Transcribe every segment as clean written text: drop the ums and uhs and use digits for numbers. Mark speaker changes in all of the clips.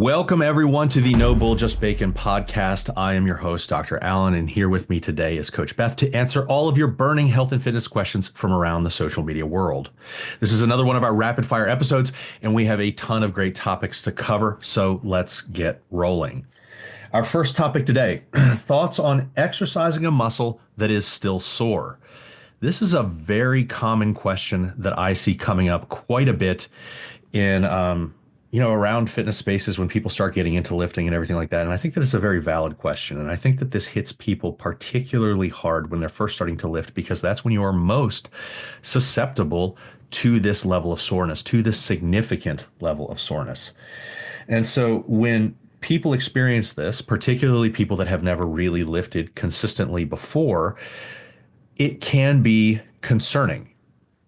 Speaker 1: Welcome, everyone, to the No Bull, Just Bacon podcast. I am your host, Dr. Allan, and here with me today is Coach Beth to answer all of your burning health and fitness questions from around the social media world. This is another one of our rapid fire episodes, and we have a ton of great topics to cover, so let's get rolling. Our first topic today, thoughts on exercising a muscle that is still sore. This is a very common question that I see coming up quite a bit in around fitness spaces when people start getting into lifting and everything like that. And I think that it's a very valid question. And I think that this hits people particularly hard when they're first starting to lift, because that's when you are most susceptible to this level of soreness, to this significant level of soreness. And so when people experience this, particularly people that have never really lifted consistently before, it can be concerning.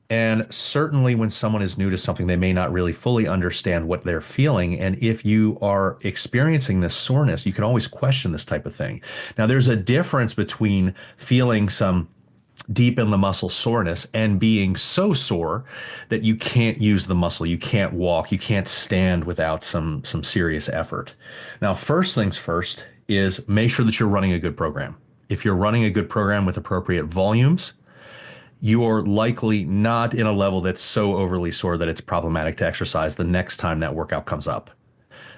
Speaker 1: And certainly when someone is new to something, they may not really fully understand what they're feeling. And if you are experiencing this soreness, you can always question this type of thing. Now, there's a difference between feeling some deep in the muscle soreness and being so sore that you can't use the muscle, you can't walk, you can't stand without some serious effort. Now, first things first is make sure that you're running a good program. If you're running a good program with appropriate volumes, you're likely not in a level that's so overly sore that it's problematic to exercise the next time that workout comes up.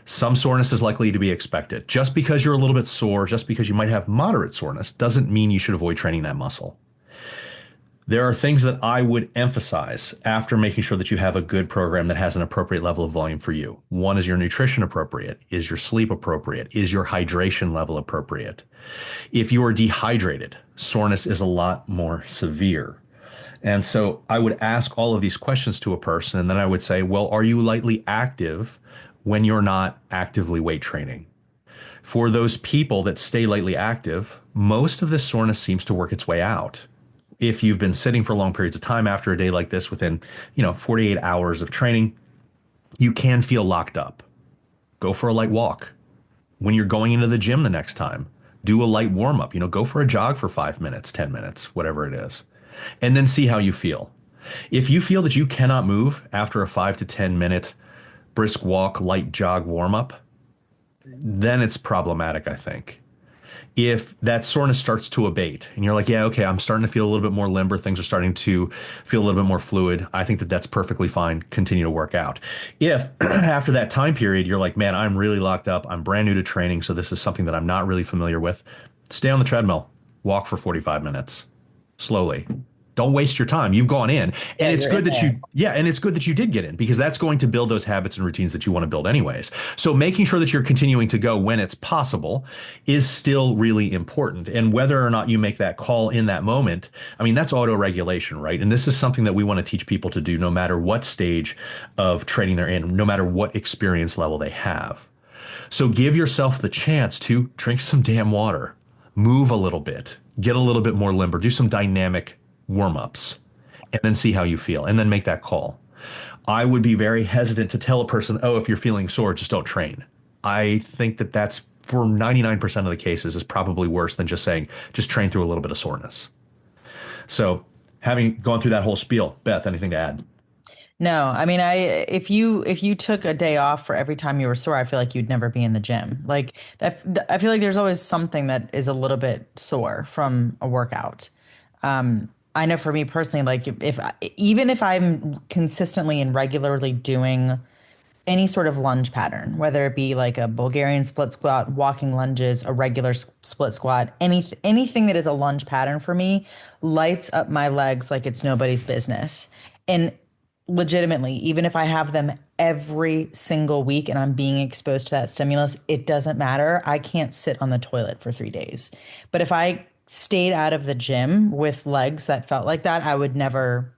Speaker 1: Some soreness is likely to be expected. Just because you're a little bit sore, just because you might have moderate soreness, doesn't mean you should avoid training that muscle. There are things that I would emphasize after making sure that you have a good program that has an appropriate level of volume for you. One, is your nutrition appropriate? Is your sleep appropriate? Is your hydration level appropriate? If you are dehydrated, soreness is a lot more severe. And so I would ask all of these questions to a person, and then I would say, well, are you lightly active when you're not actively weight training? For those people that stay lightly active, most of this soreness seems to work its way out. If you've been sitting for long periods of time after a day like this, within 48 hours of training, you can feel locked up. Go for a light walk. When you're going into the gym the next time, do a light warm up. Go for a jog for 5 minutes, 10 minutes, whatever it is. And then see how you feel. If you feel that you cannot move after a 5 to 10 minute brisk walk, light jog warm up, then it's problematic, I think. If that soreness starts to abate and you're like, yeah, okay, I'm starting to feel a little bit more limber, things are starting to feel a little bit more fluid, I think that that's perfectly fine. Continue to work out. If after that time period, you're like, man, I'm really locked up, I'm brand new to training, so this is something that I'm not really familiar with, stay on the treadmill, walk for 45 minutes. Slowly. Don't waste your time. You've gone in, and it's good that it's good that you did get in, because that's going to build those habits and routines that you want to build anyways. So making sure that you're continuing to go when it's possible is still really important. And whether or not you make that call in that moment, that's auto-regulation, right? And this is something that we want to teach people to do no matter what stage of training they're in, no matter what experience level they have. So give yourself the chance to drink some damn water, move a little bit, get a little bit more limber, do some dynamic warm-ups, and then see how you feel, and then make that call. I would be very hesitant to tell a person, oh, if you're feeling sore, just don't train. I think that that's, for 99% of the cases, is probably worse than just saying, just train through a little bit of soreness. So having gone through that whole spiel, Beth, anything to add?
Speaker 2: No, if you took a day off for every time you were sore, I feel like you'd never be in the gym. Like that, I feel like there's always something that is a little bit sore from a workout. I know for me personally, like even if I'm consistently and regularly doing any sort of lunge pattern, whether it be like a Bulgarian split squat, walking lunges, a regular split squat, anything that is a lunge pattern for me lights up my legs like it's nobody's business. And legitimately, even if I have them every single week and I'm being exposed to that stimulus, it doesn't matter. I can't sit on the toilet for 3 days. But if I stayed out of the gym with legs that felt like that, I would never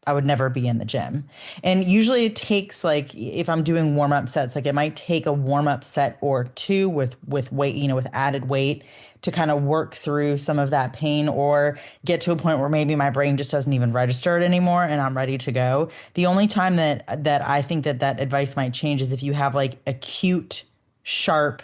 Speaker 2: be in the gym. And usually it takes, like, if I'm doing warm up sets, like it might take a warm up set or two with weight, with added weight to kind of work through some of that pain, or get to a point where maybe my brain just doesn't even register it anymore and I'm ready to go. The only time that I think that advice might change is if you have like acute, sharp,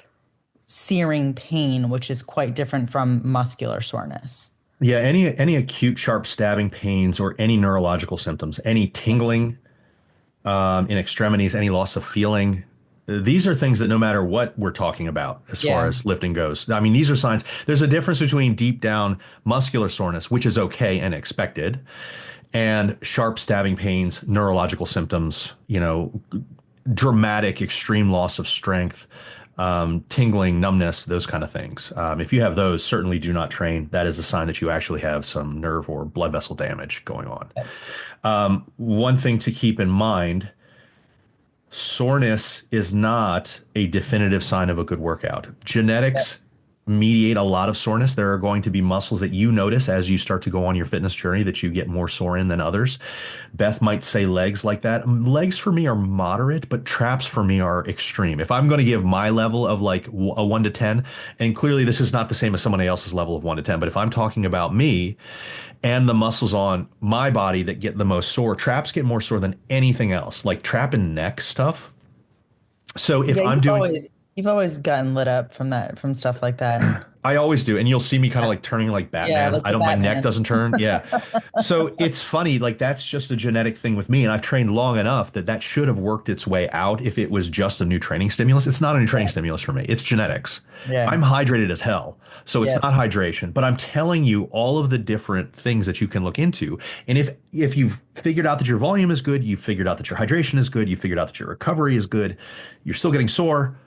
Speaker 2: searing pain, which is quite different from muscular soreness.
Speaker 1: Yeah, any acute sharp stabbing pains or any neurological symptoms, any tingling in extremities, any loss of feeling, these are things that no matter what we're talking about as far
Speaker 2: Yeah.
Speaker 1: as lifting goes, I mean, these are signs. There's a difference between deep down muscular soreness, which is okay and expected, and sharp stabbing pains, neurological symptoms, dramatic, extreme loss of strength, tingling, numbness, those kind of things. If you have those, certainly do not train. That is a sign that you actually have some nerve or blood vessel damage going on. One thing to keep in mind, soreness is not a definitive sign of a good workout. Genetics mediate a lot of soreness. There are going to be muscles that you notice as you start to go on your fitness journey that you get more sore in than others. Beth might say legs like that. Legs for me are moderate, but traps for me are extreme. If I'm going to give my level of like a 1 to 10, and clearly this is not the same as somebody else's level of 1 to 10, but if I'm talking about me and the muscles on my body that get the most sore, traps get more sore than anything else, like trap and neck stuff. So if
Speaker 2: Yeah,
Speaker 1: I'm doing,
Speaker 2: you've always gotten lit up from stuff like that.
Speaker 1: I always do. And you'll see me kind of like turning like
Speaker 2: Yeah,
Speaker 1: Batman.
Speaker 2: like
Speaker 1: I
Speaker 2: the
Speaker 1: don't, my neck
Speaker 2: Batman.
Speaker 1: doesn't turn. Yeah. So it's funny. Like that's just a genetic thing with me. And I've trained long enough that that should have worked its way out if it was just a new training stimulus. It's not a new training stimulus for me. It's genetics.
Speaker 2: Yeah.
Speaker 1: I'm hydrated as hell. So it's
Speaker 2: Yeah.
Speaker 1: not hydration, but I'm telling you all of the different things that you can look into. And if you've figured out that your volume is good, you've figured out that your hydration is good, you figured out that your recovery is good, you're still getting sore,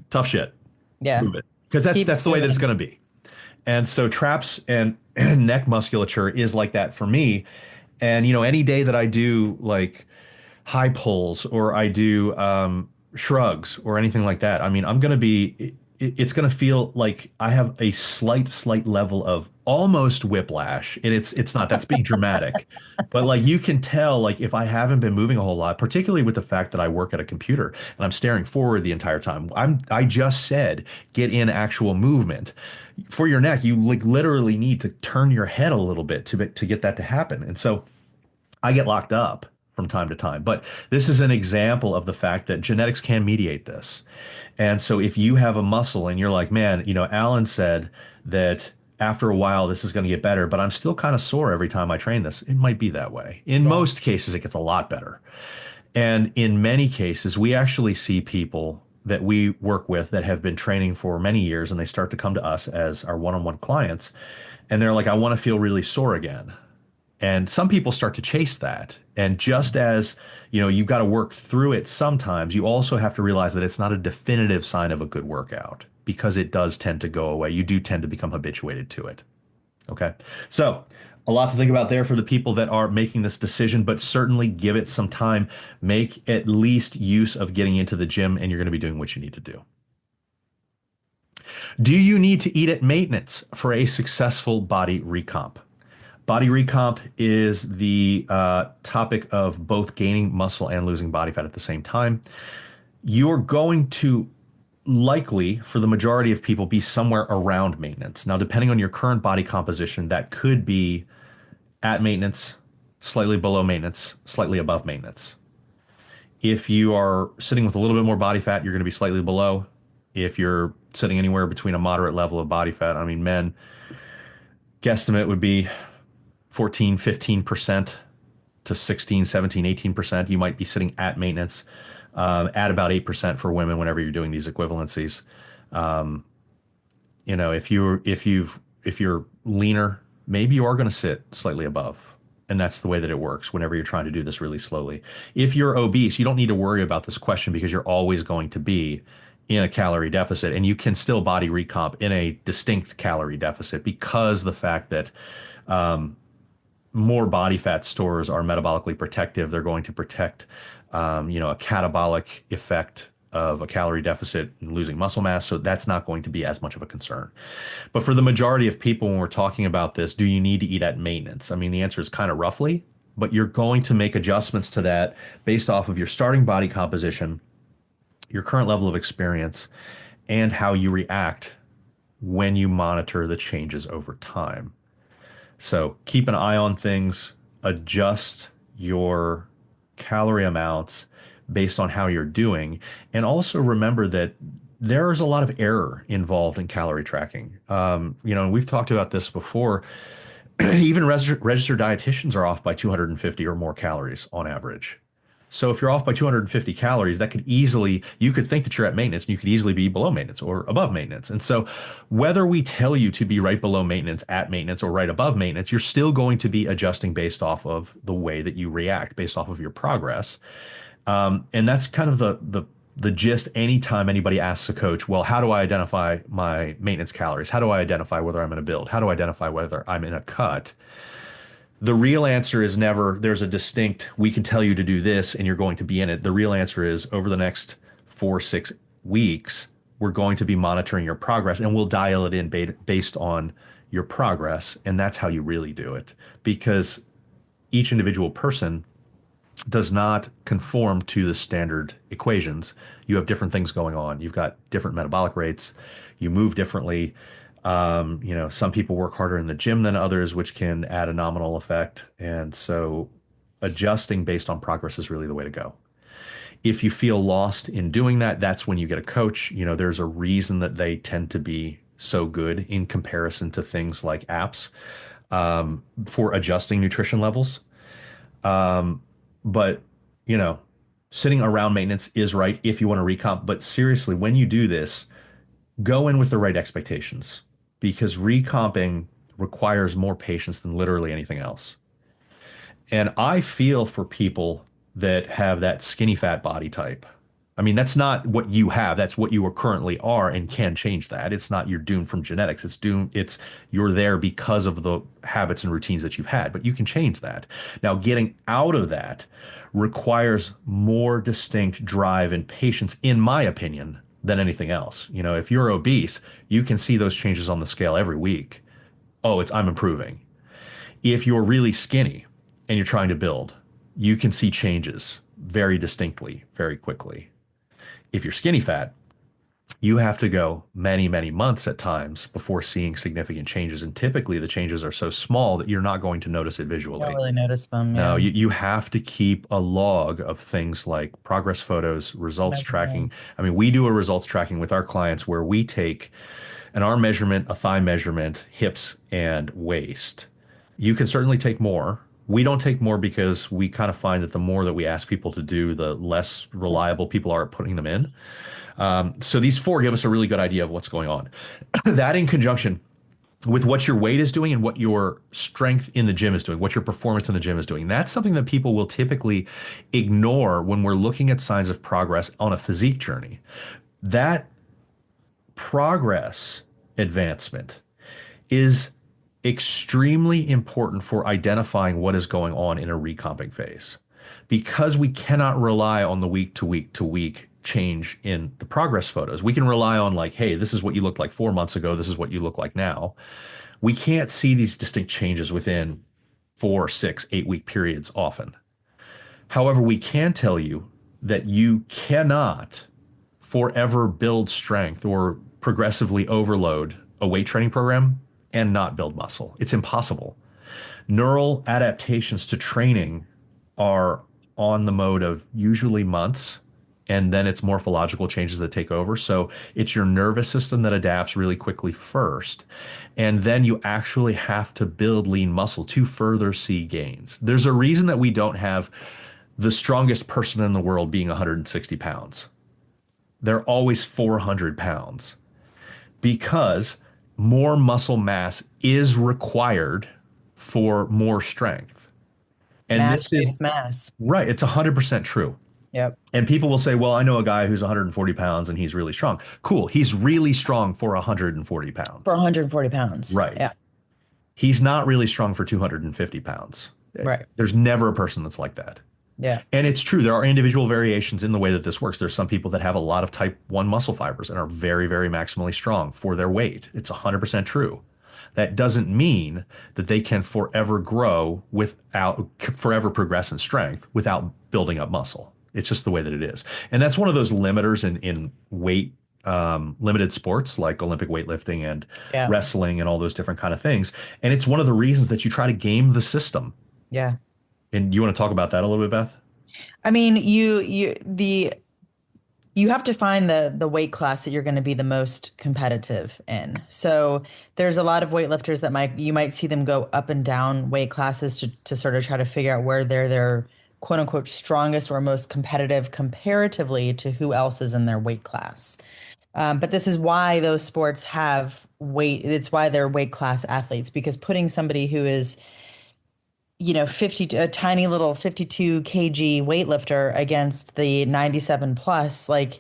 Speaker 1: tough shit.
Speaker 2: Yeah.
Speaker 1: Move it. Because that's
Speaker 2: Keep
Speaker 1: that's the way that it's
Speaker 2: moving.
Speaker 1: going to be. And so traps and neck musculature is like that for me. And any day that I do like high pulls or I do shrugs or anything like that, I mean, I'm going to be, it's going to feel like I have a slight level of almost whiplash. And it's not, that's being dramatic. But like you can tell, like if I haven't been moving a whole lot, particularly with the fact that I work at a computer and I'm staring forward the entire time, I just said, get in actual movement. For your neck, you like literally need to turn your head a little bit to get that to happen. And so I get locked up from time to time. But this is an example of the fact that genetics can mediate this. And so if you have a muscle and you're like, man, Allan said that after a while this is going to get better, but I'm still kind of sore every time I train this. It might be that way. In
Speaker 2: Yeah.
Speaker 1: most cases, it gets a lot better. And in many cases, we actually see people that we work with that have been training for many years and they start to come to us as our one-on-one clients. And they're like, I want to feel really sore again. And some people start to chase that. And just as, you've got to work through it sometimes, you also have to realize that it's not a definitive sign of a good workout because it does tend to go away. You do tend to become habituated to it. Okay. So a lot to think about there for the people that are making this decision, but certainly give it some time. Make at least use of getting into the gym and you're going to be doing what you need to do. Do you need to eat at maintenance for a successful body recomp? Body recomp is the topic of both gaining muscle and losing body fat at the same time. You're going to likely, for the majority of people, be somewhere around maintenance. Now, depending on your current body composition, that could be at maintenance, slightly below maintenance, slightly above maintenance. If you are sitting with a little bit more body fat, you're going to be slightly below. If you're sitting anywhere between a moderate level of body fat, I mean, men, guesstimate would be 14, 15% to 16, 17, 18%. You might be sitting at maintenance, at about 8% for women whenever you're doing these equivalencies. If you're leaner, maybe you are going to sit slightly above. And that's the way that it works whenever you're trying to do this really slowly. If you're obese, you don't need to worry about this question because you're always going to be in a calorie deficit and you can still body recomp in a distinct calorie deficit because the fact that more body fat stores are metabolically protective. They're going to protect, a catabolic effect of a calorie deficit and losing muscle mass. So that's not going to be as much of a concern. But for the majority of people, when we're talking about this, do you need to eat at maintenance? I mean, the answer is kind of roughly, but you're going to make adjustments to that based off of your starting body composition, your current level of experience, and how you react when you monitor the changes over time. So keep an eye on things, adjust your calorie amounts based on how you're doing. And also remember that there is a lot of error involved in calorie tracking. We've talked about this before. Even registered dietitians are off by 250 or more calories on average. So if you're off by 250 calories, that could easily, you could think that you're at maintenance and you could easily be below maintenance or above maintenance. And so whether we tell you to be right below maintenance, at maintenance, or right above maintenance, you're still going to be adjusting based off of the way that you react, based off of your progress. And that's kind of the gist. Anytime anybody asks a coach, well, how do I identify my maintenance calories? How do I identify whether I'm in a build? How do I identify whether I'm in a cut? The real answer is never there's a distinct, we can tell you to do this and you're going to be in it. The real answer is over the next 4, 6 weeks, we're going to be monitoring your progress and we'll dial it in based on your progress. And that's how you really do it, because each individual person does not conform to the standard equations. You have different things going on. You've got different metabolic rates. You move differently. Some people work harder in the gym than others, which can add a nominal effect. And so adjusting based on progress is really the way to go. If you feel lost in doing that, that's when you get a coach. There's a reason that they tend to be so good in comparison to things like apps for adjusting nutrition levels. But, sitting around maintenance is right if you want to recomp. But seriously, when you do this, go in with the right expectations, because recomping requires more patience than literally anything else. And I feel for people that have that skinny fat body type. I mean, that's not what you have. That's what you currently are and can change that. It's not you're doomed from genetics. It's you're there because of the habits and routines that you've had, but you can change that. Now, getting out of that requires more distinct drive and patience, in my opinion, than anything else. If you're obese, you can see those changes on the scale every week. Oh, I'm improving. If you're really skinny and you're trying to build, you can see changes very distinctly, very quickly. If you're skinny fat, you have to go many, many months at times before seeing significant changes. And typically the changes are so small that you're not going to notice it visually.
Speaker 2: Don't really notice them.
Speaker 1: No,
Speaker 2: Yeah.
Speaker 1: you have to keep a log of things like progress photos, results tracking. I mean, we do a results tracking with our clients where we take an arm measurement, a thigh measurement, hips, and waist. You can certainly take more. We don't take more because we kind of find that the more that we ask people to do, the less reliable people are at putting them in. So these 4 give us a really good idea of what's going on. That in conjunction with what your weight is doing and what your strength in the gym is doing, what your performance in the gym is doing. That's something that people will typically ignore when we're looking at signs of progress on a physique journey. That progress advancement is extremely important for identifying what is going on in a recomping phase, because we cannot rely on the week to week to week change in the progress photos. We can rely on like, hey, this is what you looked like 4 months ago. This is what you look like now. We can't see these distinct changes within 4, 6, 8 week periods often. However, we can tell you that you cannot forever build strength or progressively overload a weight training program and not build muscle. It's impossible. Neural adaptations to training are on the mode of usually months, and then it's morphological changes that take over. So it's your nervous system that adapts really quickly first, and then you actually have to build lean muscle to further see gains. There's a reason that we don't have the strongest person in the world being 160 pounds. They're always 400 pounds, because more muscle mass is required for more strength. And
Speaker 2: Mass
Speaker 1: this is
Speaker 2: creates mass.
Speaker 1: right. It's 100% true.
Speaker 2: Yep.
Speaker 1: And people will say, well, I know a guy who's 140 pounds and he's really strong. Cool. He's really strong for 140 pounds.
Speaker 2: For 140 pounds.
Speaker 1: Right.
Speaker 2: Yeah.
Speaker 1: He's not really strong for 250 pounds.
Speaker 2: Right.
Speaker 1: There's never a person that's like that.
Speaker 2: Yeah.
Speaker 1: And it's true. There are individual variations in the way that this works. There's some people that have a lot of type 1 muscle fibers and are very, very maximally strong for their weight. It's 100% true. That doesn't mean that they can forever progress in strength without building up muscle. It's just the way that it is. And that's one of those limiters in weight limited sports like Olympic weightlifting and wrestling and all those different kind of things. And it's one of the reasons that you try to game the system.
Speaker 2: Yeah.
Speaker 1: And you want to talk about that a little bit, Beth?
Speaker 2: I mean, you have to find the weight class that you're going to be the most competitive in. So there's a lot of weightlifters that you might see them go up and down weight classes to sort of try to figure out where their quote unquote strongest or most competitive comparatively to who else is in their weight class. But this is why those sports have weight. It's why they're weight class athletes, because putting somebody who is, 50, a tiny little 52 kg weightlifter against the 97 plus, like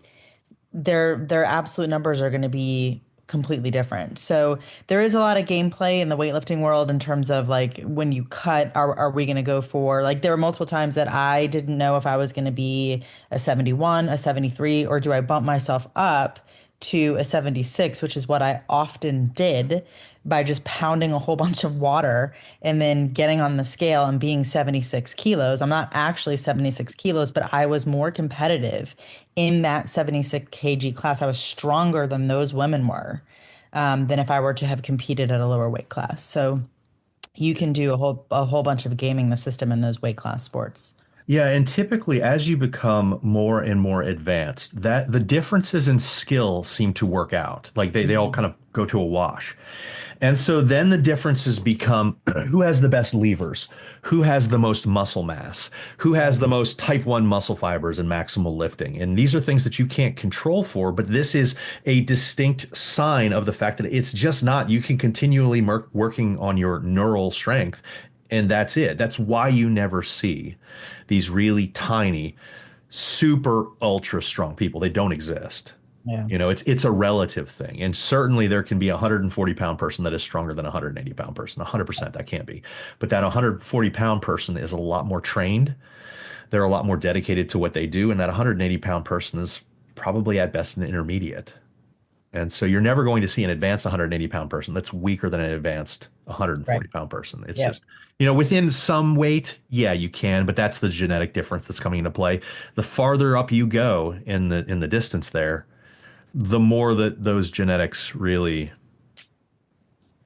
Speaker 2: their absolute numbers are going to be completely different. So there is a lot of gameplay in the weightlifting world in terms of like when you cut, are we going to go for, like there were multiple times that I didn't know if I was going to be a 71, a 73, or do I bump myself up to a 76, which is what I often did by just pounding a whole bunch of water and then getting on the scale and being 76 kilos. I'm not actually 76 kilos, but I was more competitive in that 76 kg class. I was stronger than those women were, than if I were to have competed at a lower weight class. So you can do a whole bunch of gaming the system in those weight class sports.
Speaker 1: Yeah, and typically as you become more and more advanced, that the differences in skill seem to work out. Like they all kind of go to a wash. And so then the differences become who has the best levers, who has the most muscle mass, who has the most type 1 muscle fibers and maximal lifting. And these are things that you can't control for, but this is a distinct sign of the fact that it's just not, you can continually working on your neural strength. And that's it. That's why you never see these really tiny, super ultra strong people. They don't exist.
Speaker 2: Yeah.
Speaker 1: It's a relative thing. And certainly there can be a 140-pound person that is stronger than a 180-pound person. 100% that can't be. But that 140-pound person is a lot more trained. They're a lot more dedicated to what they do. And that 180-pound person is probably at best an intermediate. And so you're never going to see an advanced 180-pound person that's weaker than an advanced 140-pound person. It's just, within some weight, yeah, you can, but that's the genetic difference that's coming into play. The farther up you go in the distance there, the more that those genetics really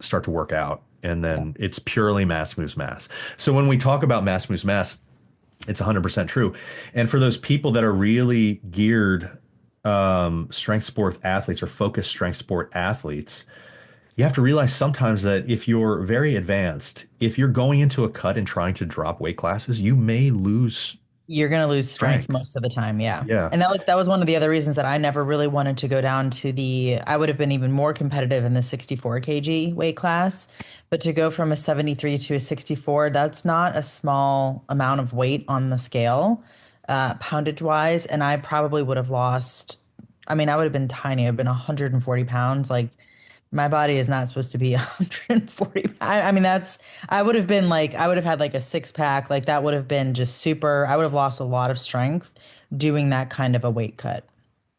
Speaker 1: start to work out. And then it's purely mass moves mass. So when we talk about mass moves mass, it's 100% true. And for those people that are really geared strength sport athletes or focused strength sport athletes, you have to realize sometimes that if you're very advanced, if you're going into a cut and trying to drop weight classes, you may lose.
Speaker 2: You're going to lose strength most of the time. Yeah.
Speaker 1: Yeah.
Speaker 2: And that was one of the other reasons that I never really wanted to go down to I would have been even more competitive in the 64 kg weight class, but to go from a 73 to a 64, that's not a small amount of weight on the scale, poundage wise. And I probably would have lost, I mean, I would have been tiny. I've been 140 pounds. Like my body is not supposed to be 140. I mean, I would have been like, I would have had like a six pack. Like that would have been just super, I would have lost a lot of strength doing that kind of a weight cut.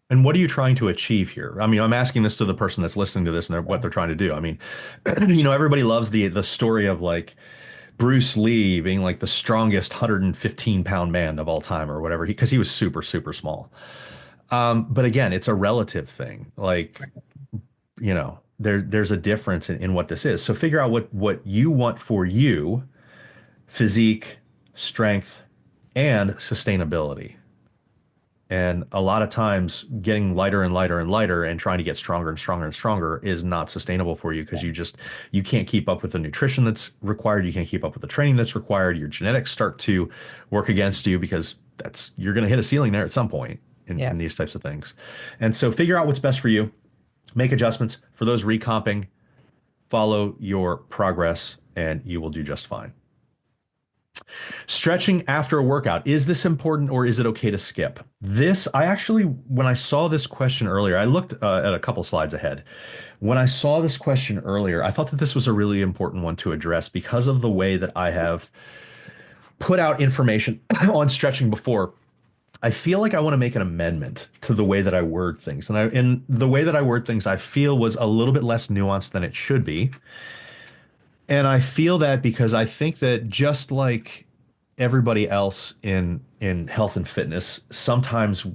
Speaker 1: And what are you trying to achieve here? I mean, I'm asking this to the person that's listening to this and what they're trying to do. I mean, everybody loves the story of like Bruce Lee being like the strongest 115-pound man of all time or whatever, because he was super, super small. But again, it's a relative thing. Like, there's a difference in what this is. So figure out what you want for you, physique, strength, and sustainability. And a lot of times getting lighter and lighter and lighter and trying to get stronger and stronger and stronger is not sustainable for you because you can't keep up with the nutrition that's required. You can't keep up with the training that's required. Your genetics start to work against you because you're going to hit a ceiling there at some point in these types of things. And so figure out what's best for you. Make adjustments. For those recomping, follow your progress and you will do just fine. Stretching after a workout. Is this important or is it okay to skip? When I saw this question earlier, I looked at a couple slides ahead. When I saw this question earlier, I thought that this was a really important one to address because of the way that I have put out information on stretching before. I feel like I want to make an amendment to the way that I word things. And the way that I word things, I feel was a little bit less nuanced than it should be. And I feel that because I think that just like everybody else in health and fitness, sometimes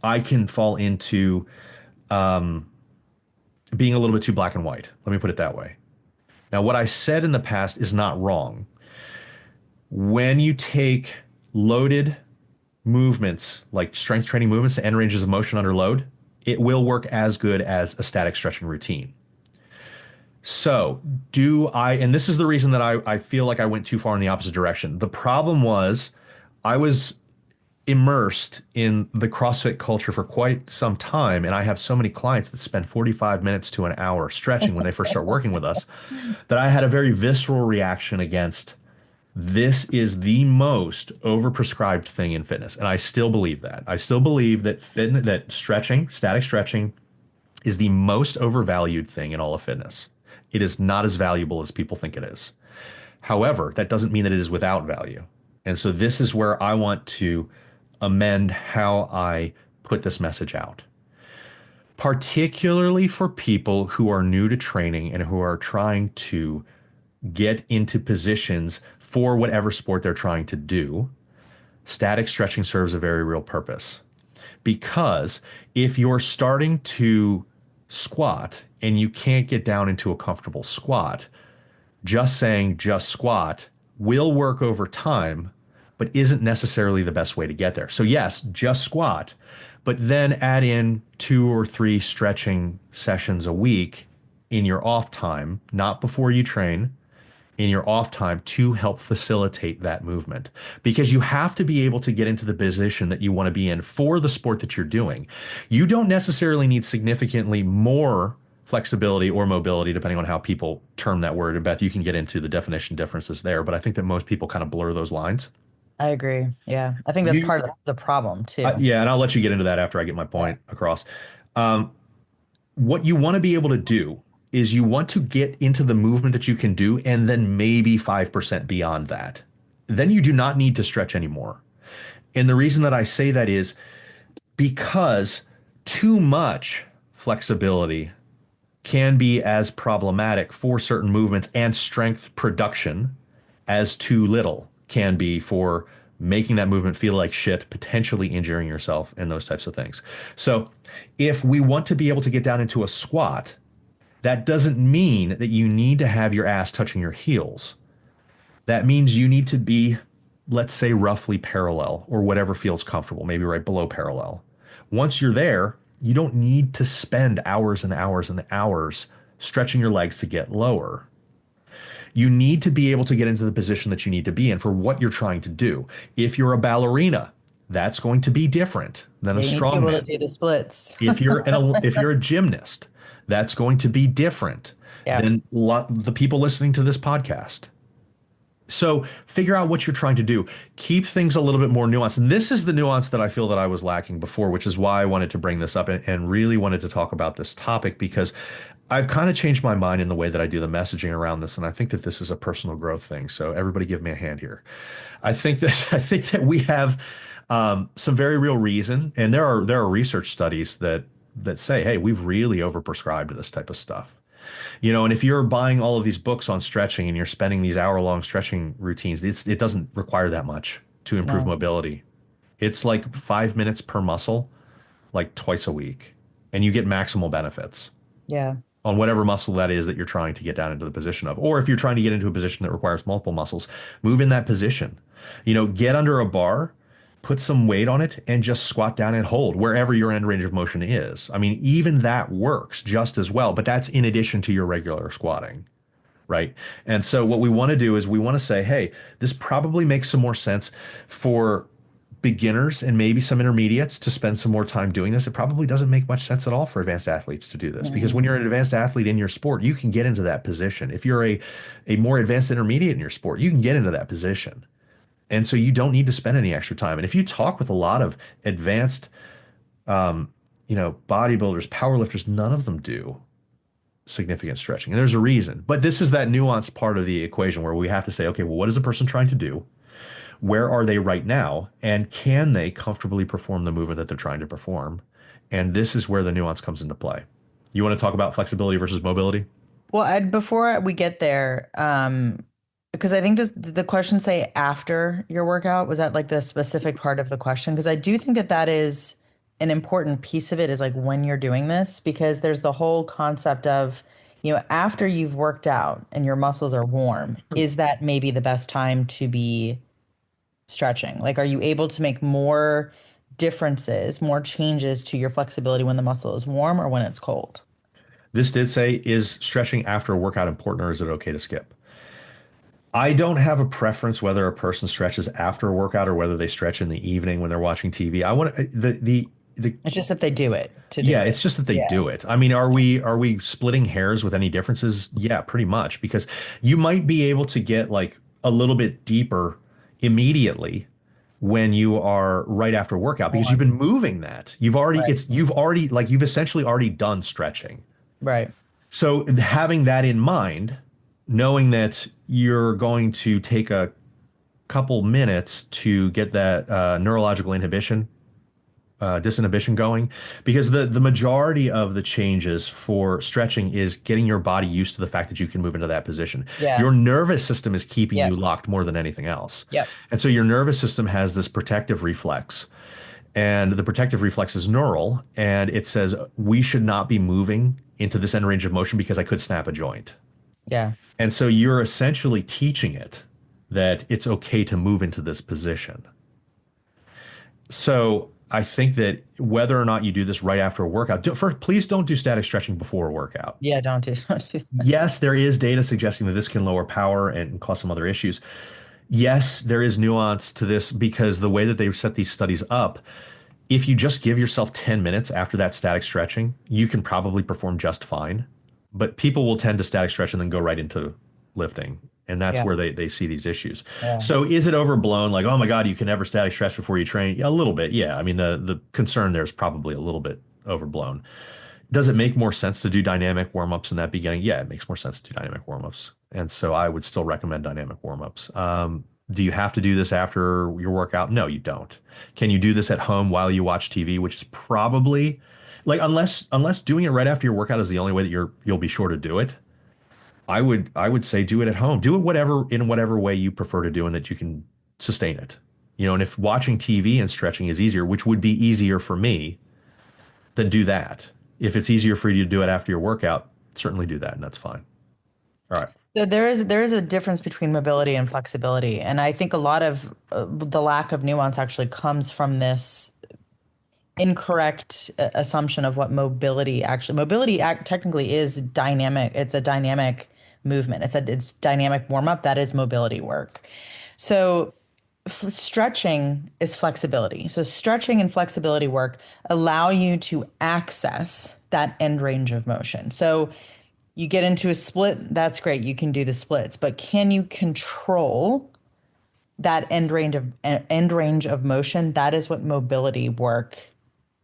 Speaker 1: I can fall into being a little bit too black and white. Let me put it that way. Now, what I said in the past is not wrong. When you take loaded movements like strength training movements to end ranges of motion under load, it will work as good as a static stretching routine. So and this is the reason that I feel like I went too far in the opposite direction. The problem was I was immersed in the CrossFit culture for quite some time. And I have so many clients that spend 45 minutes to an hour stretching when they first start working with us that I had a very visceral reaction against this is the most overprescribed thing in fitness. And I still believe that. I still believe that that stretching, static stretching, is the most overvalued thing in all of fitness. It is not as valuable as people think it is. However, that doesn't mean that it is without value. And so this is where I want to amend how I put this message out, particularly for people who are new to training and who are trying to get into positions for whatever sport they're trying to do. Static stretching serves a very real purpose, because if you're starting to squat and you can't get down into a comfortable squat, just saying just squat will work over time, but isn't necessarily the best way to get there. So yes, just squat, but then add in 2 or 3 stretching sessions a week in your off time, not before you train, in your off time, to help facilitate that movement. Because you have to be able to get into the position that you want to be in for the sport that you're doing. You don't necessarily need significantly more flexibility or mobility, depending on how people term that word. And Beth, you can get into the definition differences there, but I think that most people kind of blur those lines.
Speaker 2: I agree. Yeah. I think that's
Speaker 1: You,
Speaker 2: part of the problem too.
Speaker 1: yeah, and I'll let you get into that after I get my
Speaker 2: Yeah.
Speaker 1: point across. What you want to be able to do is you want to get into the movement that you can do, and then maybe 5% beyond that. Then you do not need to stretch anymore. And the reason that I say that is because too much flexibility can be as problematic for certain movements and strength production as too little can be for making that movement feel like shit, potentially injuring yourself, and those types of things. So if we want to be able to get down into a squat, that doesn't mean that you need to have your ass touching your heels. That means you need to be, let's say, roughly parallel or whatever feels comfortable, maybe right below parallel. Once you're there, you don't need to spend hours and hours and hours stretching your legs to get lower. You need to be able to get into the position that you need to be in for what you're trying to do. If you're a ballerina, that's going to be different than a
Speaker 2: Yeah, you need to be able to
Speaker 1: strongman.
Speaker 2: do the splits.
Speaker 1: If you're a gymnast, that's going to be different
Speaker 2: Yeah.
Speaker 1: than the people listening to this podcast. So figure out what you're trying to do. Keep things a little bit more nuanced. And this is the nuance that I feel that I was lacking before, which is why I wanted to bring this up and really wanted to talk about this topic, because I've kind of changed my mind in the way that I do the messaging around this. And I think that this is a personal growth thing. So everybody give me a hand here. I think that we have some very real reason. And there are research studies that say, hey, we've really overprescribed this type of stuff. And if you're buying all of these books on stretching and you're spending these hour-long stretching routines, it doesn't require that much to improve
Speaker 2: No.
Speaker 1: mobility. It's like 5 minutes per muscle, like twice a week, and you get maximal benefits
Speaker 2: Yeah.
Speaker 1: on whatever muscle that is that you're trying to get down into the position of. Or if you're trying to get into a position that requires multiple muscles, move in that position. Get under a bar, put some weight on it, and just squat down and hold wherever your end range of motion is. I mean, even that works just as well, but that's in addition to your regular squatting, right? And so what we want to do is we want to say, hey, this probably makes some more sense for beginners and maybe some intermediates to spend some more time doing this. It probably doesn't make much sense at all for advanced athletes to do this, because when you're an advanced athlete in your sport, you can get into that position. If you're a more advanced intermediate in your sport, you can get into that position. And so you don't need to spend any extra time. And if you talk with a lot of advanced, bodybuilders, powerlifters, none of them do significant stretching. And there's a reason. But this is that nuanced part of the equation where we have to say, okay, well, what is the person trying to do? Where are they right now? And can they comfortably perform the movement that they're trying to perform? And this is where the nuance comes into play. You want to talk about flexibility versus mobility?
Speaker 2: Well, before we get there, because I think the question say after your workout, was that like the specific part of the question? Because I do think that is an important piece of it, is like when you're doing this, because there's the whole concept of, after you've worked out and your muscles are warm, is that maybe the best time to be stretching? Like, are you able to make more differences, more changes to your flexibility when the muscle is warm or when it's cold?
Speaker 1: This did say, is stretching after a workout important, or is it okay to skip? I don't have a preference whether a person stretches after a workout or whether they stretch in the evening when they're watching TV. I want the
Speaker 2: It's just if they do it to do
Speaker 1: Yeah,
Speaker 2: it.
Speaker 1: it's just that they
Speaker 2: Yeah.
Speaker 1: do it. I mean, are we splitting hairs with any differences? Yeah, pretty much because you might be able to get like a little bit deeper immediately when you are right after a workout because you've been moving that.
Speaker 2: Right.
Speaker 1: You've already like you've essentially already done stretching.
Speaker 2: Right.
Speaker 1: So having that in mind, knowing that you're going to take a couple minutes to get that neurological inhibition disinhibition going because the majority of the changes for stretching is getting your body used to the fact that you can move into that position.
Speaker 2: Yeah.
Speaker 1: Your nervous system is keeping you
Speaker 2: Yep.
Speaker 1: locked more than anything else.
Speaker 2: Yep.
Speaker 1: And so your nervous system has this protective reflex. And the protective reflex is neural. And it says, we should not be moving into this end range of motion because I could snap a joint.
Speaker 2: Yeah.
Speaker 1: And so you're essentially teaching it that it's okay to move into this position. So I think that whether or not you do this right after a workout, first, please don't do static stretching before a workout.
Speaker 2: Yeah. Don't do that.
Speaker 1: Yes, there is data suggesting that this can lower power and cause some other issues. Yes, there is nuance to this because the way that they set these studies up, if you just give yourself 10 minutes after that static stretching, you can probably perform just fine. But people will tend to static stretch and then go right into lifting. And that's
Speaker 2: Yeah.
Speaker 1: where they see these issues.
Speaker 2: Yeah.
Speaker 1: So is it overblown? Like, oh my God, you can never static stretch before you train? Yeah, a little bit. Yeah. I mean, the concern there is probably a little bit overblown. Does it make more sense to do dynamic warm-ups in that beginning? Yeah, it makes more sense to do dynamic warm-ups. And so I would still recommend dynamic warm-ups. Do you have to do this after your workout? No, you don't. Can you do this at home while you watch TV, which is probably like unless doing it right after your workout is the only way that you'll be sure to do it. I would say do it at home. Do it whatever way you prefer to do and that you can sustain it. You know, and if watching TV and stretching is easier, which would be easier for me, then do that. If it's easier for you to do it after your workout, certainly do that, and that's fine. All right.
Speaker 2: So there is a difference between mobility and flexibility, and I think a lot of the lack of nuance actually comes from this incorrect assumption of what mobility technically is dynamic. It's a dynamic movement. It's dynamic warm up. That is mobility work. So stretching is flexibility. So stretching and flexibility work allow you to access that end range of motion. So you get into a split, that's great. You can do the splits, but can you control that end range of motion? That is what mobility work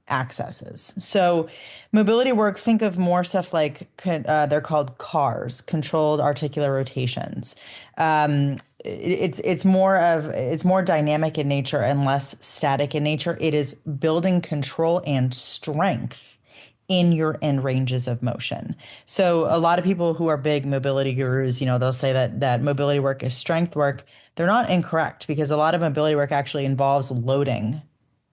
Speaker 2: accesses. So mobility work, think of more stuff like they're called CARs, controlled articular rotations. It's more dynamic in nature and less static in nature. It is building control and strength in your end ranges of motion. So a lot of people who are big mobility gurus, they'll say that mobility work is strength work. They're not incorrect because a lot of mobility work actually involves loading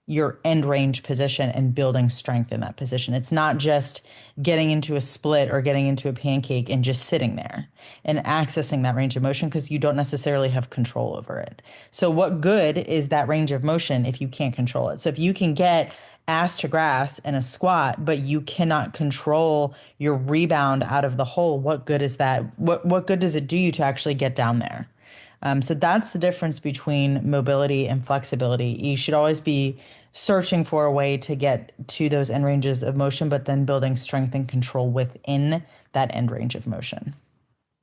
Speaker 2: your end range position and building strength in that position. It's not just getting into a split or getting into a pancake and just sitting there and accessing that range of motion because you don't necessarily have control over it. So what good is that range of motion if you can't control it? So if you can get ass to grass in a squat, but you cannot control your rebound out of the hole, what good is that? What good does it do you to actually get down there? So that's the difference between mobility and flexibility. You should always be searching for a way to get to those end ranges of motion, but then building strength and control within that end range of motion.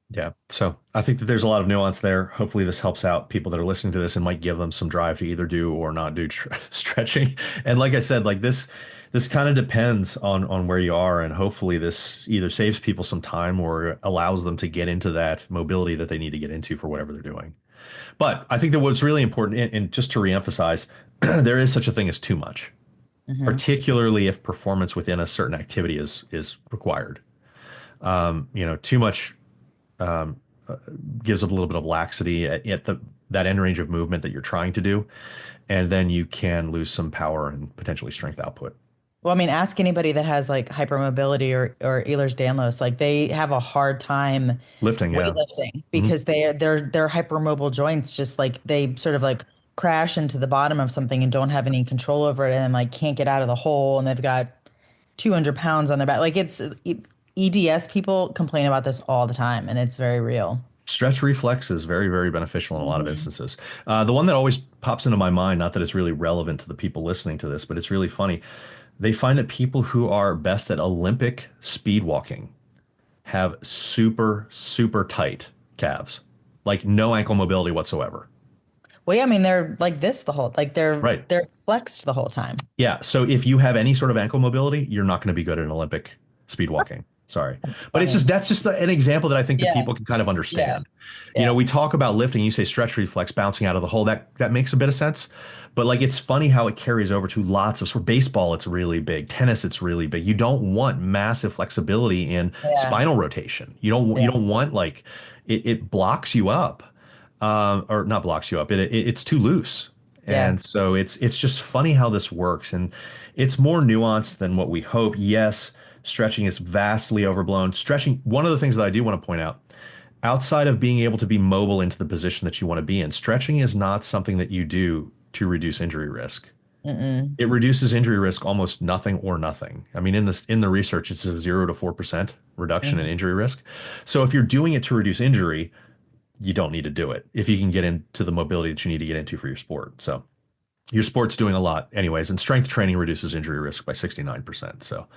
Speaker 1: Yeah. So I think that there's a lot of nuance there. Hopefully this helps out people that are listening to this and might give them some drive to either do or not do stretching. And like I said, like this kind of depends on where you are. And hopefully this either saves people some time or allows them to get into that mobility that they need to get into for whatever they're doing. But I think that what's really important, and just to reemphasize, there is such a thing as too much, particularly if performance within a certain activity is required. Too much gives a little bit of laxity at that end range of movement that you're trying to do, and then you can lose some power and potentially strength output.
Speaker 2: Well, I mean, ask anybody that has like hypermobility or Ehlers-Danlos, like they have a hard time
Speaker 1: Lifting, yeah.
Speaker 2: weightlifting because their hypermobile joints just like they sort of like crash into the bottom of something and don't have any control over it and like can't get out of the hole and they've got 200 pounds on their back. Like EDS people complain about this all the time and it's very real.
Speaker 1: Stretch reflex is very, very beneficial in a lot of
Speaker 2: Mhm.
Speaker 1: instances. The one that always pops into my mind, not that it's really relevant to the people listening to this, but it's really funny. They find that people who are best at Olympic speed walking have super, super tight calves, like no ankle mobility whatsoever.
Speaker 2: Well, yeah, I mean they're like this the whole like
Speaker 1: Right.
Speaker 2: they're flexed the whole time.
Speaker 1: Yeah. So if you have any sort of ankle mobility, you're not going to be good at Olympic speed walking. Sorry. But it's just
Speaker 2: Funny.
Speaker 1: that's just an example that I think that
Speaker 2: Yeah,
Speaker 1: people can kind of
Speaker 2: yeah,
Speaker 1: understand.
Speaker 2: yeah,
Speaker 1: We talk about lifting, you say stretch reflex bouncing out of the hole. That makes a bit of sense. But like it's funny how it carries over to lots of sort baseball, it's really big. Tennis, it's really big. You don't want massive flexibility in
Speaker 2: yeah,
Speaker 1: spinal rotation. You don't want like it blocks you up. Or not blocks you up. It's too loose.
Speaker 2: yeah.
Speaker 1: And so it's just funny how this works, and it's more nuanced than what we hope. Yes, stretching is vastly overblown. Stretching, one of the things that I do want to point out, outside of being able to be mobile into the position that you want to be in, stretching is not something that you do to reduce injury risk.
Speaker 2: Mm-mm.
Speaker 1: It reduces injury risk almost nothing or nothing. I mean, in the research, it's a 0 to 4% reduction in
Speaker 2: Mm-hmm.
Speaker 1: injury risk. So if you're doing it to reduce injury, you don't need to do it if you can get into the mobility that you need to get into for your sport. So your sport's doing a lot anyways, and strength training reduces injury risk by 69%. So,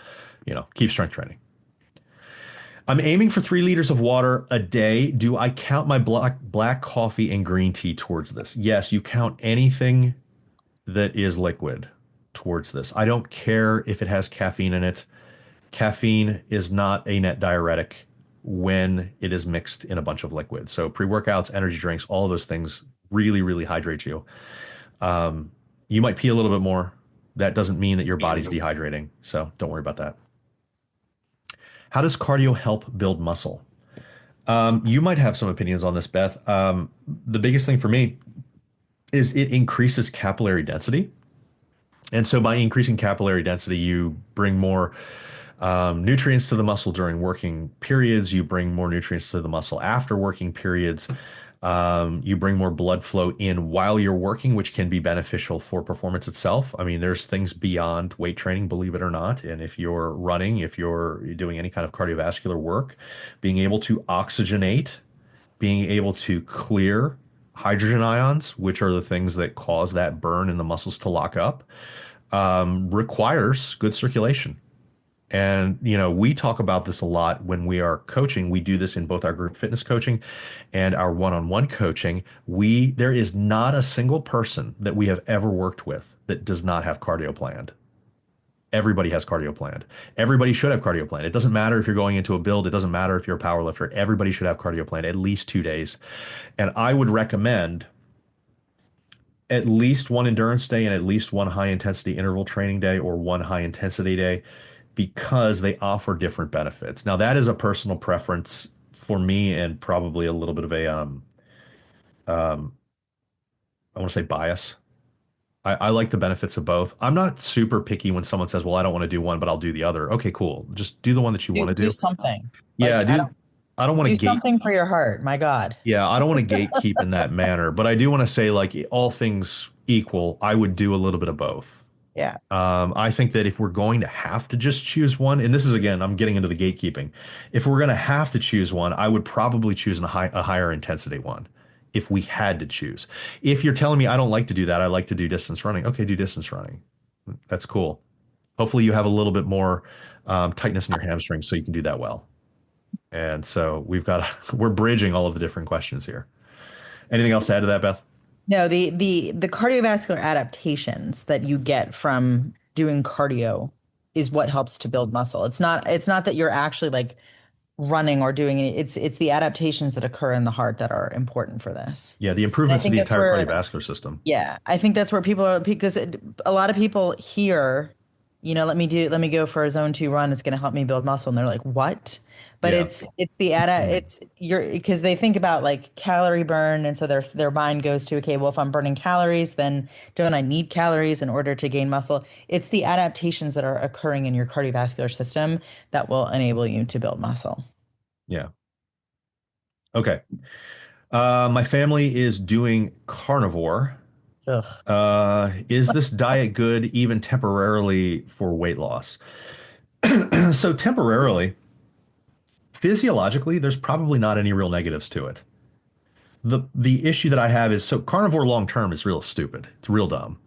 Speaker 1: keep strength training. I'm aiming for 3 liters of water a day. Do I count my black coffee and green tea towards this? Yes, you count anything that is liquid towards this. I don't care if it has caffeine in it. Caffeine is not a net diuretic when it is mixed in a bunch of liquids. So pre-workouts, energy drinks, all of those things really, really hydrate you. You might pee a little bit more. That doesn't mean that your body's dehydrating. So don't worry about that. How does cardio help build muscle? You might have some opinions on this, Beth. The biggest thing for me is it increases capillary density. And so by increasing capillary density, you bring more nutrients to the muscle during working periods. You bring more nutrients to the muscle after working periods. You bring more blood flow in while you're working, which can be beneficial for performance itself. I mean, there's things beyond weight training, believe it or not. And if you're running, if you're doing any kind of cardiovascular work, being able to oxygenate, being able to clear hydrogen ions, which are the things that cause that burn in the muscles to lock up, requires good circulation. And, we talk about this a lot when we are coaching. We do this in both our group fitness coaching and our one-on-one coaching. There is not a single person that we have ever worked with that does not have cardio planned. Everybody has cardio planned. Everybody should have cardio planned. It doesn't matter if you're going into a build. It doesn't matter if you're a power lifter. Everybody should have cardio planned at least 2 days. And I would recommend at least one endurance day and at least one high intensity interval training day or one high intensity day because they offer different benefits. Now, that is a personal preference for me and probably a little bit of a, I want to say bias. I like the benefits of both. I'm not super picky when someone says, well, I don't want to do one, but I'll do the other. Okay, cool. Just do the one that you want to
Speaker 2: Do
Speaker 1: do.
Speaker 2: something.
Speaker 1: Yeah,
Speaker 2: Like I
Speaker 1: dude.
Speaker 2: don't
Speaker 1: I don't want to
Speaker 2: do
Speaker 1: gate.
Speaker 2: something for your heart. My God.
Speaker 1: Yeah, I don't want to gatekeep in that manner, but I do want to say, like, all things equal, I would do a little bit of both.
Speaker 2: Yeah.
Speaker 1: I think that if we're going to have to just choose one, and this is again, I'm getting into the gatekeeping. If we're going to have to choose one, I would probably choose a higher intensity one if we had to choose. If you're telling me I don't like to do that, I like to do distance running. Okay, do distance running. That's cool. Hopefully you have a little bit more tightness in your hamstrings so you can do that well. And so we're bridging all of the different questions here. Anything else to add to that, Beth?
Speaker 2: No, the cardiovascular adaptations that you get from doing cardio is what helps to build muscle. It's not that you're actually like running or doing it. It's the adaptations that occur in the heart that are important for this.
Speaker 1: Yeah, the
Speaker 2: And I
Speaker 1: improvements to
Speaker 2: think
Speaker 1: the
Speaker 2: that's
Speaker 1: entire
Speaker 2: where
Speaker 1: cardiovascular system.
Speaker 2: yeah, I think that's where people are because a lot of people hear, let me go for a zone 2 run. It's going to help me build muscle. And they're like, what? But
Speaker 1: Yeah.
Speaker 2: it's the it's because they think about like calorie burn. And so their mind goes to, okay, well, if I'm burning calories, then don't I need calories in order to gain muscle? It's the adaptations that are occurring in your cardiovascular system that will enable you to build muscle.
Speaker 1: Yeah. Okay. My family is doing carnivore.
Speaker 2: Ugh.
Speaker 1: Is this diet good even temporarily for weight loss? So temporarily, physiologically, there's probably not any real negatives to it. The issue that I have is, so carnivore long term is real stupid. It's real dumb.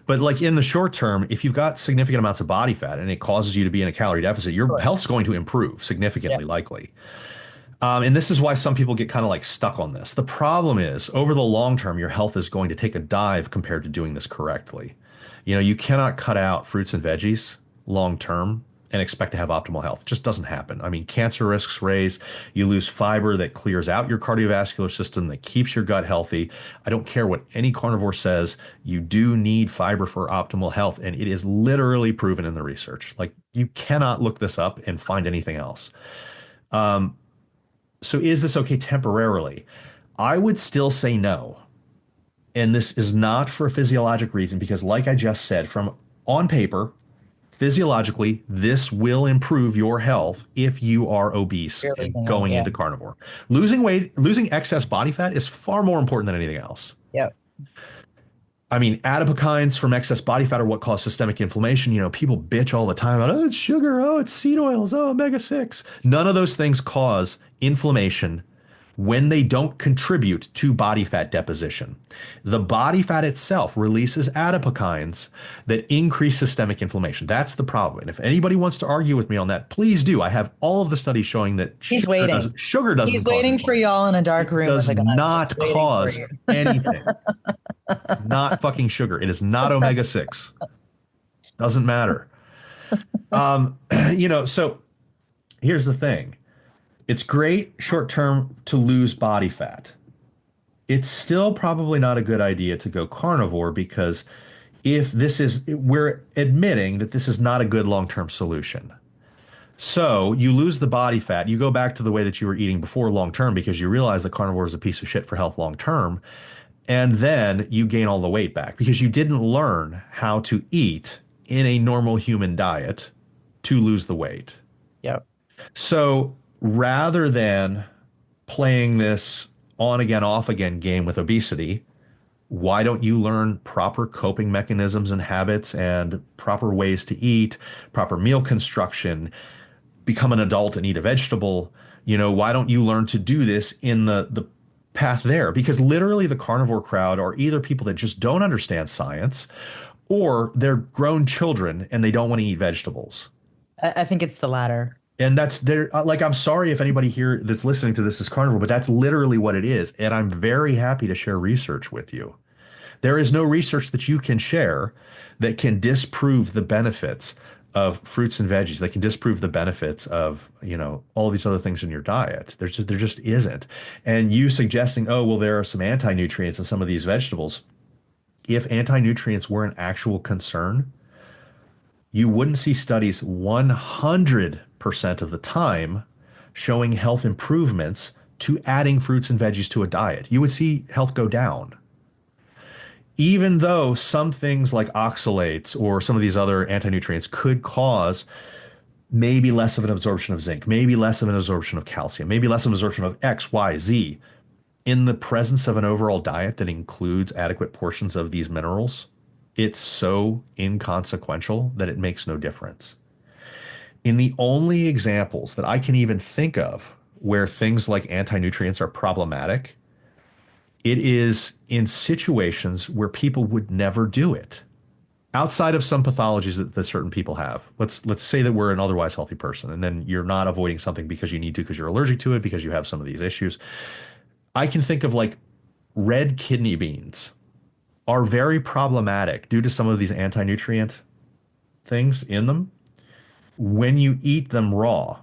Speaker 1: But like in the short term, if you've got significant amounts of body fat and it causes you to be in a calorie deficit, your
Speaker 2: Sure.
Speaker 1: health's going to improve
Speaker 2: Yeah.
Speaker 1: significantly, likely. And this is why some people get kind of like stuck on this. The problem is, over the long term, your health is going to take a dive compared to doing this correctly. You cannot cut out fruits and veggies long term and expect to have optimal health. It just doesn't happen. I mean, cancer risks raise, you lose fiber that clears out your cardiovascular system, that keeps your gut healthy. I don't care what any carnivore says, you do need fiber for optimal health. And it is literally proven in the research. Like, you cannot look this up and find anything else. So is this okay temporarily? I would still say no. And this is not for a physiologic reason, because like I just said, from on paper, physiologically, this will improve your health if you are obese
Speaker 2: You're
Speaker 1: and
Speaker 2: losing weight.
Speaker 1: going
Speaker 2: Yeah.
Speaker 1: into carnivore. Losing weight, losing excess body fat is far more important than anything else.
Speaker 2: Yep.
Speaker 1: I mean, adipokines from excess body fat are what cause systemic inflammation. People bitch all the time about, oh, it's sugar, oh, it's seed oils, oh, omega-6. None of those things cause inflammation when they don't contribute to body fat deposition. The body fat itself releases adipokines that increase systemic inflammation. That's the problem. And if anybody wants to argue with me on that, please do. I have all of the studies showing that
Speaker 2: He's waiting.
Speaker 1: Sugar doesn't
Speaker 2: He's
Speaker 1: cause
Speaker 2: waiting for
Speaker 1: inflammation.
Speaker 2: y'all in a dark room
Speaker 1: Does
Speaker 2: with a gun,
Speaker 1: not
Speaker 2: just waiting for
Speaker 1: cause
Speaker 2: you.
Speaker 1: anything. Not fucking sugar. It is not omega-6. Doesn't matter. So here's the thing. It's great short term to lose body fat. It's still probably not a good idea to go carnivore, because we're admitting that this is not a good long-term solution. So you lose the body fat, you go back to the way that you were eating before long term, because you realize that carnivore is a piece of shit for health long term. And then you gain all the weight back because you didn't learn how to eat in a normal human diet to lose the weight.
Speaker 2: Yep.
Speaker 1: So rather than playing this on again, off again game with obesity, why don't you learn proper coping mechanisms and habits and proper ways to eat, proper meal construction, become an adult and eat a vegetable? Why don't you learn to do this in the path there? Because literally the carnivore crowd are either people that just don't understand science, or they're grown children and they don't want to eat vegetables.
Speaker 2: I think it's the latter.
Speaker 1: And that's like, I'm sorry if anybody here that's listening to this is carnivore, but that's literally what it is. And I'm very happy to share research with you. There is no research that you can share that can disprove the benefits of fruits and veggies. They can disprove the benefits of, all these other things in your diet. There just isn't. And you suggesting, oh, well, there are some anti-nutrients in some of these vegetables. If anti-nutrients were an actual concern, you wouldn't see studies 100% of the time showing health improvements to adding fruits and veggies to a diet. You would see health go down. Even though some things like oxalates or some of these other anti-nutrients could cause maybe less of an absorption of zinc, maybe less of an absorption of calcium, maybe less of an absorption of X, Y, Z, in the presence of an overall diet that includes adequate portions of these minerals, it's so inconsequential that it makes no difference. In the only examples that I can even think of where things like anti-nutrients are problematic, it is in situations where people would never do it. Outside of some pathologies that certain people have. Let's say that we're an otherwise healthy person, and then you're not avoiding something because you need to, because you're allergic to it, because you have some of these issues. I can think of like red kidney beans are very problematic due to some of these anti-nutrient things in them when you eat them raw.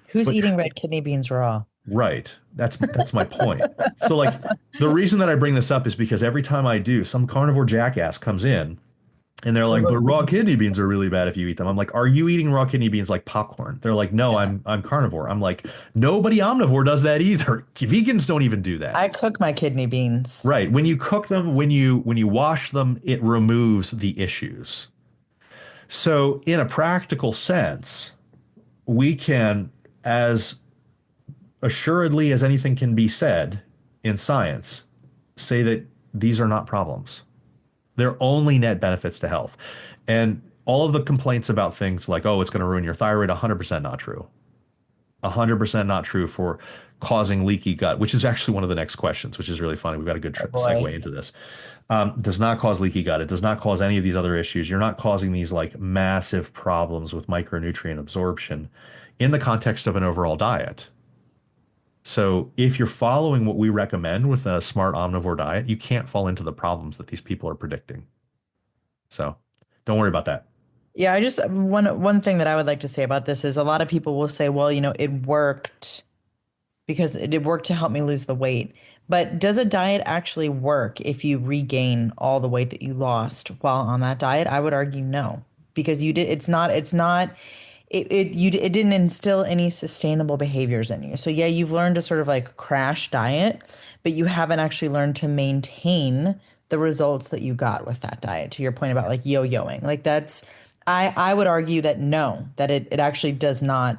Speaker 2: Who's eating red kidney beans raw?
Speaker 1: Right. That's my point. So like the reason that I bring this up is because every time I do, some carnivore jackass comes in and they're like, but raw kidney beans are really bad if you eat them. I'm like, are you eating raw kidney beans like popcorn? They're like, no,
Speaker 2: Yeah.
Speaker 1: I'm carnivore. I'm like, nobody omnivore does that either. Vegans don't even do that.
Speaker 2: I cook my kidney beans.
Speaker 1: Right. When you cook them, when you wash them, it removes the issues. So in a practical sense, we can, as assuredly as anything can be said in science, say that these are not problems. They're only net benefits to health. And all of the complaints about things like, oh, it's going to ruin your thyroid, 100% not true. 100% not true for causing leaky gut, which is actually one of the next questions, which is really funny. We've got a good
Speaker 2: Oh
Speaker 1: segue
Speaker 2: boy.
Speaker 1: into this. Does not cause leaky gut. It does not cause any of these other issues. You're not causing these like massive problems with micronutrient absorption in the context of an overall diet. So if you're following what we recommend with a smart omnivore diet, you can't fall into the problems that these people are predicting. So don't worry about that.
Speaker 2: Yeah, I just one thing that I would like to say about this is a lot of people will say, well, it worked because it worked to help me lose the weight. But does a diet actually work if you regain all the weight that you lost while on that diet? I would argue no, because you did. It didn't instill any sustainable behaviors in you. So yeah, you've learned to sort of like crash diet, but you haven't actually learned to maintain the results that you got with that diet. To your point about like yo-yoing, like I would argue that no, that it actually does not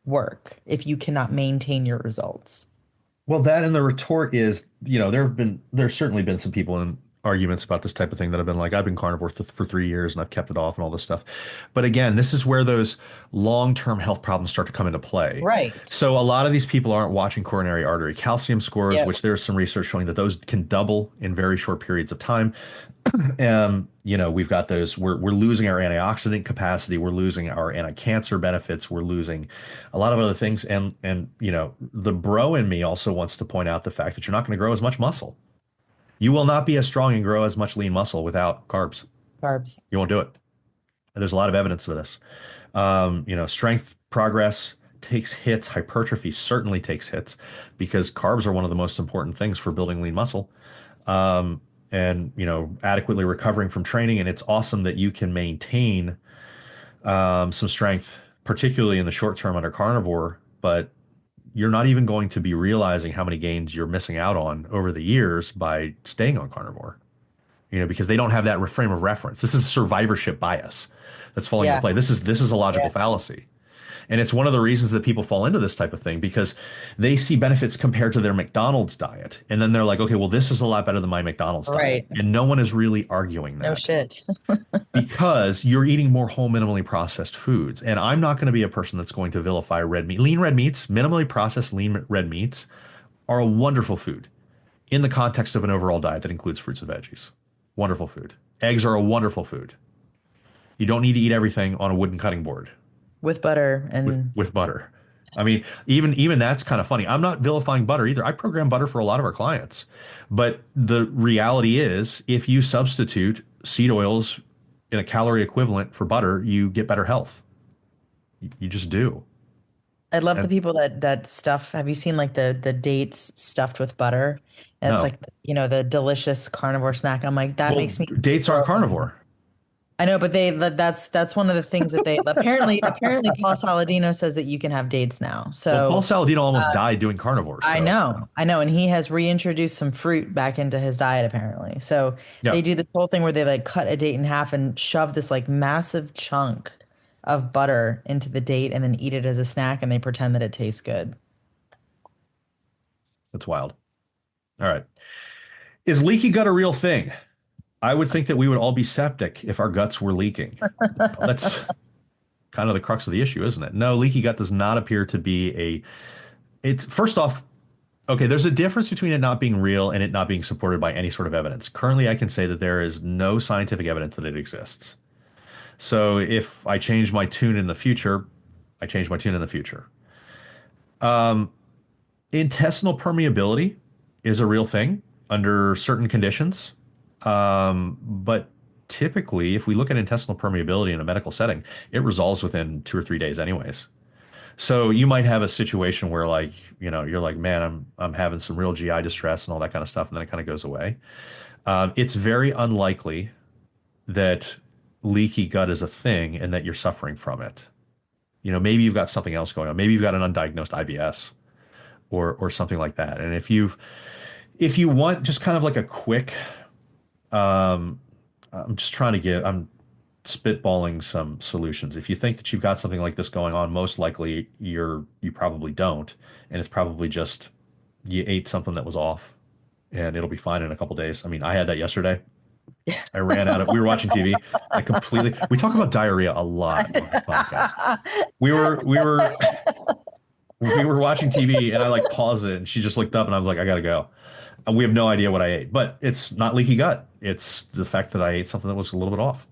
Speaker 2: work if you cannot maintain your results.
Speaker 1: Well, that and the retort is, there's certainly been some people in arguments about this type of thing that have been like, I've been carnivore for 3 years and I've kept it off and all this stuff. But again, this is where those long-term health problems start to come into play.
Speaker 2: Right.
Speaker 1: So a lot of these people aren't watching coronary artery calcium scores,
Speaker 2: Yep.
Speaker 1: which there's some research showing that those can double in very short periods of time. We've got those, we're losing our antioxidant capacity, we're losing our anti-cancer benefits, we're losing a lot of other things. And the bro in me also wants to point out the fact that you're not going to grow as much muscle. You will not be as strong and grow as much lean muscle without carbs.
Speaker 2: Carbs.
Speaker 1: You won't do it. And there's a lot of evidence of this. Strength progress takes hits. Hypertrophy certainly takes hits because carbs are one of the most important things for building lean muscle. Adequately recovering from training. And it's awesome that you can maintain some strength, particularly in the short term under carnivore, but you're not even going to be realizing how many gains you're missing out on over the years by staying on carnivore, because they don't have that frame of reference. This is survivorship bias that's falling into
Speaker 2: Yeah.
Speaker 1: play. This is a logical
Speaker 2: Yeah.
Speaker 1: fallacy. And it's one of the reasons that people fall into this type of thing because they see benefits compared to their McDonald's diet. And then they're like, okay, well, this is a lot better than my McDonald's diet.
Speaker 2: Right.
Speaker 1: And no one is really arguing
Speaker 2: No
Speaker 1: that
Speaker 2: shit.
Speaker 1: because you're eating more whole, minimally processed foods. And I'm not going to be a person that's going to vilify red meat. Lean red meats, minimally processed lean red meats are a wonderful food in the context of an overall diet that includes fruits and veggies. Wonderful food. Eggs are a wonderful food. You don't need to eat everything on a wooden cutting board
Speaker 2: With butter and
Speaker 1: with butter. I mean, even that's kind of funny. I'm not vilifying butter either. I program butter for a lot of our clients. But the reality is, if you substitute seed oils in a calorie equivalent for butter, you get better health. You just do.
Speaker 2: I love the
Speaker 1: And
Speaker 2: people that stuff. Have you seen like the dates stuffed with butter? And it's
Speaker 1: no,
Speaker 2: like, the delicious carnivore snack. I'm like, that
Speaker 1: well,
Speaker 2: makes me
Speaker 1: dates aren't
Speaker 2: throw up.
Speaker 1: carnivore.
Speaker 2: I know, but that's one of the things that they apparently Paul Saladino says that you can have dates now.
Speaker 1: Well, Paul
Speaker 2: So
Speaker 1: Saladino almost died doing carnivore. So
Speaker 2: I know, and he has reintroduced some fruit back into his diet apparently. So
Speaker 1: yeah,
Speaker 2: they do this whole thing where they like cut a date in half and shove this like massive chunk of butter into the date and then eat it as a snack, and they pretend that it tastes good.
Speaker 1: that's wild. All right. Is leaky gut a real thing? I would think that we would all be septic if our guts were leaking. That's kind of the crux of the issue, isn't it? No, leaky gut does not appear to be it's first off, okay, there's a difference between it not being real and it not being supported by any sort of evidence. Currently, I can say that there is no scientific evidence that it exists. So if I change my tune in the future, I change my tune in the future. Intestinal permeability is a real thing under certain conditions. But typically, if we look at intestinal permeability in a medical setting, it resolves within 2 or 3 days anyways. So you might have a situation where you're like, man, I'm having some real GI distress and all that kind of stuff, and then it kind of goes away. It's very unlikely that leaky gut is a thing and that you're suffering from it. Maybe you've got something else going on. Maybe you've got an undiagnosed IBS or something like that. And if you want just kind of like a quick, I'm spitballing some solutions. If you think that you've got something like this going on, most likely you probably don't. And it's probably just you ate something that was off and it'll be fine in a couple days. I mean, I had that yesterday. I ran out of, we were watching TV. We talk about diarrhea a lot on this podcast. We were We were watching TV and I like paused it and she just looked up and I was like, I gotta go. We have no idea what I ate, but it's not leaky gut. It's the fact that I ate something that was a little bit off.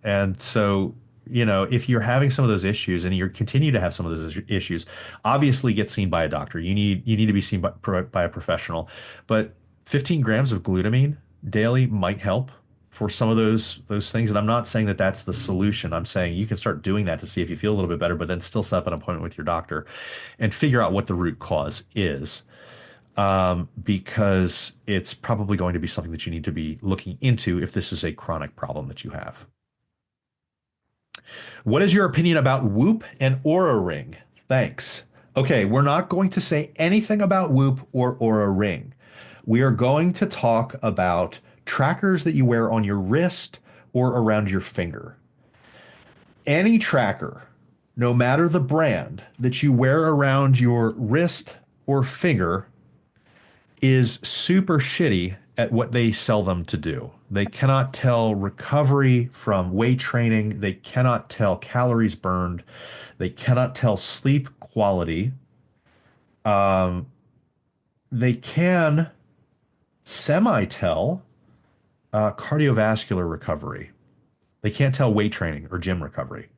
Speaker 1: And so, if you're having some of those issues and you continue to have some of those issues, obviously get seen by a doctor. You need to be seen by a professional. But 15 grams of glutamine daily might help for some of those things. And I'm not saying that that's the solution. I'm saying you can start doing that to see if you feel a little bit better, but then still set up an appointment with your doctor and figure out what the root cause is, because it's probably going to be something that you need to be looking into if this is a chronic problem that you have. What is your opinion about Whoop and Aura Ring? Thanks. Okay, we're not going to say anything about Whoop or Aura Ring. We are going to talk about trackers that you wear on your wrist or around your finger. Any tracker, no matter the brand, that you wear around your wrist or finger is super shitty at what they sell them to do. They cannot tell recovery from weight training. They cannot tell calories burned. They cannot tell sleep quality. They can semi-tell cardiovascular recovery. They can't tell weight training or gym recovery.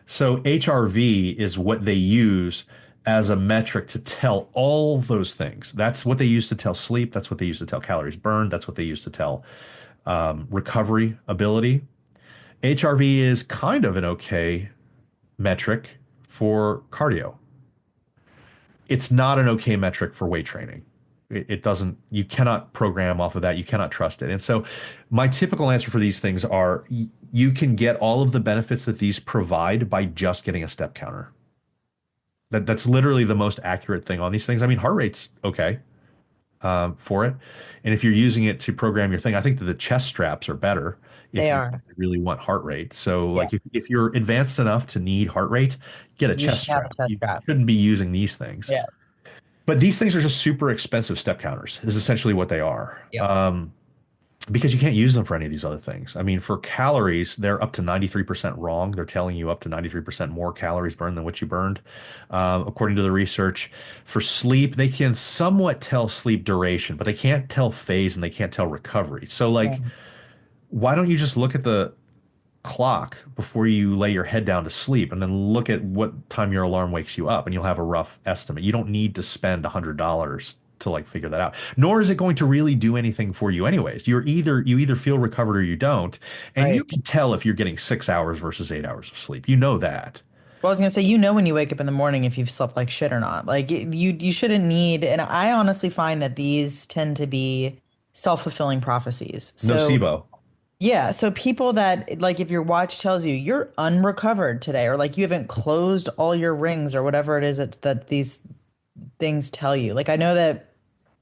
Speaker 1: So HRV is what they use as a metric to tell all those things. That's what they use to tell sleep. That's what they use to tell calories burned. That's what they use to tell recovery ability. HRV is kind of an okay metric for cardio. It's not an okay metric for weight training. It doesn't, you cannot program off of that. You cannot trust it. And so my typical answer for these things are you can get all of the benefits that these provide by just getting a step counter. That's literally the most accurate thing on these things. I mean, heart rate's okay for it. And if you're using it to program your thing, I think that the chest straps are better if
Speaker 2: They
Speaker 1: you
Speaker 2: are.
Speaker 1: really want heart rate. So
Speaker 2: Yeah.
Speaker 1: like if you're advanced enough to need heart rate, get a
Speaker 2: You
Speaker 1: chest
Speaker 2: should have
Speaker 1: strap.
Speaker 2: a chest
Speaker 1: You
Speaker 2: strap.
Speaker 1: shouldn't be using these things.
Speaker 2: Yeah.
Speaker 1: But these things are just super expensive step counters, is essentially what they are.
Speaker 2: Yep.
Speaker 1: Because you can't use them for any of these other things. I mean, for calories, they're up to 93% wrong. They're telling you up to 93% more calories burned than what you burned, according to the research. For sleep, they can somewhat tell sleep duration, but they can't tell phase and they can't tell recovery. So, like,
Speaker 2: Yeah.
Speaker 1: why don't you just look at the clock before you lay your head down to sleep and then look at what time your alarm wakes you up and you'll have a rough estimate. You don't need to spend $100 to like figure that out. Nor is it going to really do anything for you anyways. You either feel recovered or you don't. And you
Speaker 2: Right.
Speaker 1: can tell if you're getting 6 hours versus 8 hours of sleep. You know that.
Speaker 2: Well, I was gonna say, when you wake up in the morning if you've slept like shit or not. Like you shouldn't need, and I honestly find that these tend to be self-fulfilling prophecies. So
Speaker 1: Nocebo.
Speaker 2: yeah, so people that like if your watch tells you you're unrecovered today, or like you haven't closed all your rings or whatever it is that these things tell you. Like I know that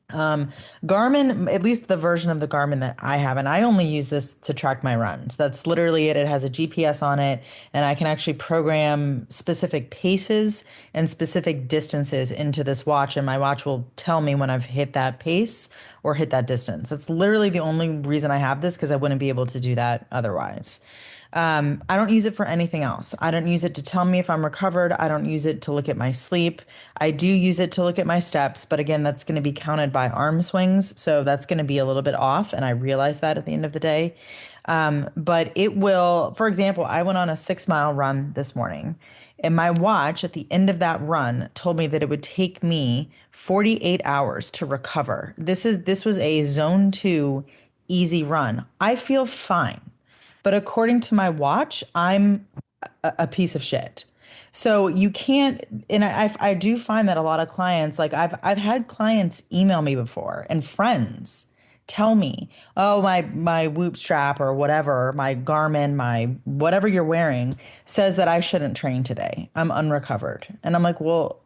Speaker 2: Garmin, at least the version of the Garmin that I have, and I only use this to track my runs. That's literally it. It has a GPS on it, and I can actually program specific paces and specific distances into this watch, and my watch will tell me when I've hit that pace or hit that distance. That's literally the only reason I have this because I wouldn't be able to do that otherwise. I don't use it for anything else. I don't use it to tell me if I'm recovered. I don't use it to look at my sleep. I do use it to look at my steps, but again, that's going to be counted by arm swings. So that's going to be a little bit off. And I realize that at the end of the day. But it will, for example, I went on a 6 mile run this morning, and my watch at the end of that run told me that it would take me 48 hours to recover. This was a zone 2 easy run. I feel fine. But according to my watch, I'm a piece of shit. So you can't, and I do find that a lot of clients, like I've had clients email me before and friends tell me, oh, my Whoop strap or whatever, my Garmin, my whatever you're wearing says that I shouldn't train today. I'm unrecovered. And I'm like, well,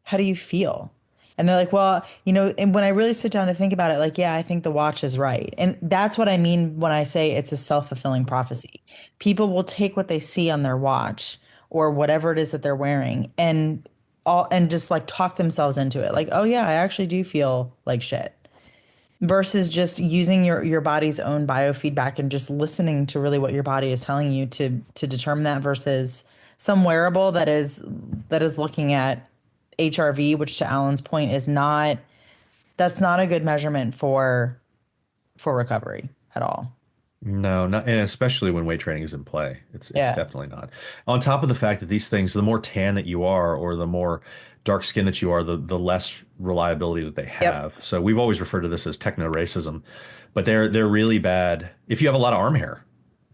Speaker 2: how do you feel? And they're like, well, and when I really sit down to think about it, like, yeah, I think the watch is right. And that's what I mean when I say it's a self-fulfilling prophecy. People will take what they see on their watch or whatever it is that they're wearing and just like talk themselves into it. Like, oh yeah, I actually do feel like shit. Versus just using your body's own biofeedback and just listening to really what your body is telling you to determine that versus some wearable that is looking at HRV, which to Alan's point is not, that's not a good measurement for recovery at all.
Speaker 1: No, not, and especially when weight training is in play. It's
Speaker 2: Yeah.
Speaker 1: definitely not. On top of the fact that these things, the more tan that you are or the more dark skin that you are, the less reliability that they
Speaker 2: Yep.
Speaker 1: have. So we've always referred to this as techno racism, but they're really bad. If you have a lot of arm hair,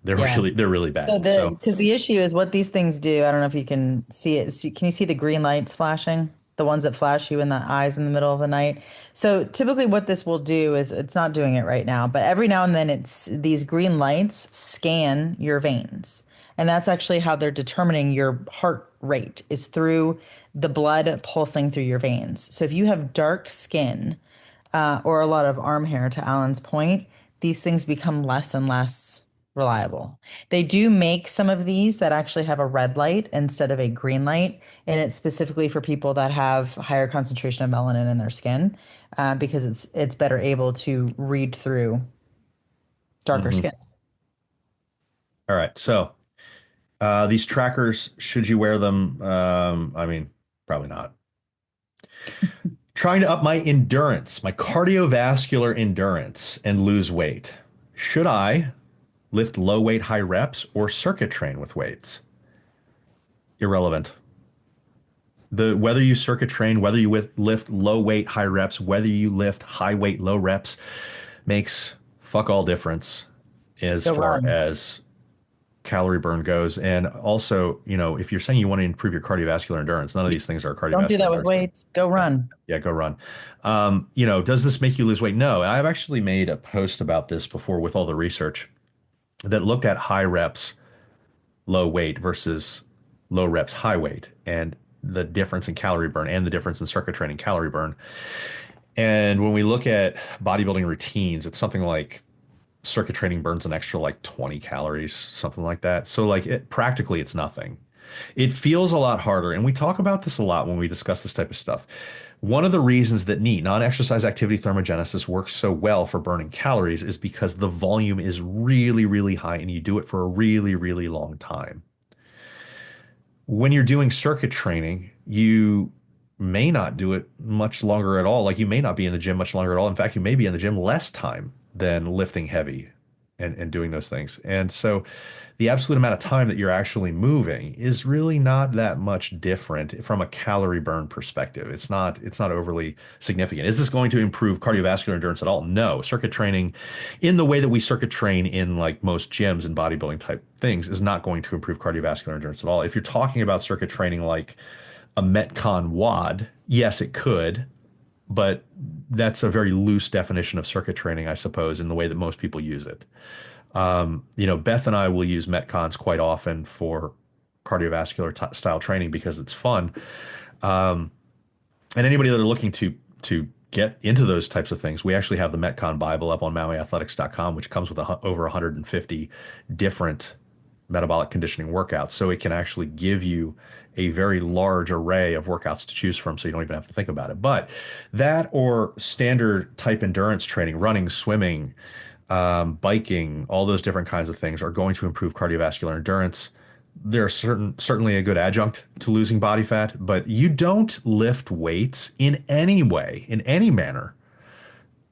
Speaker 2: Yeah.
Speaker 1: they're really
Speaker 2: So
Speaker 1: bad.
Speaker 2: the
Speaker 1: So
Speaker 2: because the issue is what these things do. I don't know if you can see it. Can you see the green lights flashing? The ones that flash you in the eyes in the middle of the night. So typically what this will do is it's not doing it right now, but every now and then it's these green lights scan your veins. And that's actually how they're determining your heart rate is through the blood pulsing through your veins. So if you have dark skin, or a lot of arm hair, to Alan's point, these things become less and less reliable. They do make some of these that actually have a red light instead of a green light, and it's specifically for people that have higher concentration of melanin in their skin, because it's better able to read through darker
Speaker 1: mhm.
Speaker 2: skin.
Speaker 1: All right. So these trackers, should you wear them? I mean, probably not. Trying to up my endurance, my cardiovascular endurance, and lose weight. Should I lift low weight, high reps, or circuit train with weights? Irrelevant. The whether you circuit train, whether you lift low weight, high reps, whether you lift high weight, low reps, makes fuck all difference as
Speaker 2: Go
Speaker 1: far
Speaker 2: run.
Speaker 1: as calorie burn goes. And also, if you're saying you want to improve your cardiovascular endurance, none of these things are
Speaker 2: Don't do
Speaker 1: cardiovascular
Speaker 2: that with
Speaker 1: endurance.
Speaker 2: weights. Go
Speaker 1: Yeah.
Speaker 2: run.
Speaker 1: Yeah, go run. Does this make you lose weight? No. I've actually made a post about this before with all the research that looked at high reps, low weight versus low reps, high weight, and the difference in calorie burn and the difference in circuit training calorie burn. And when we look at bodybuilding routines, it's something like circuit training burns an extra like 20 calories, something like that. So like practically it's nothing. It feels a lot harder. And we talk about this a lot when we discuss this type of stuff. One of the reasons that NEAT, non-exercise activity thermogenesis, works so well for burning calories is because the volume is really, really high and you do it for a really, really long time. When you're doing circuit training, you may not do it much longer at all. Like you may not be in the gym much longer at all. In fact, you may be in the gym less time than lifting heavy and doing those things. And so the absolute amount of time that you're actually moving is really not that much different from a calorie burn perspective. It's not overly significant. Is this going to improve cardiovascular endurance at all? No. Circuit training in the way that we circuit train in like most gyms and bodybuilding type things is not going to improve cardiovascular endurance at all. If you're talking about circuit training like a Metcon WOD, yes, it could, but that's a very loose definition of circuit training, I suppose, in the way that most people use it. Beth and I will use Metcons quite often for cardiovascular style training because it's fun. And anybody that are looking to get into those types of things, we actually have the Metcon Bible up on MauiAthletics.com, which comes with over 150 different metabolic conditioning workouts. So it can actually give you a very large array of workouts to choose from, so you don't even have to think about it. But that or standard type endurance training, running, swimming, biking, all those different kinds of things are going to improve cardiovascular endurance. They're certainly a good adjunct to losing body fat, but you don't lift weights in any way, in any manner,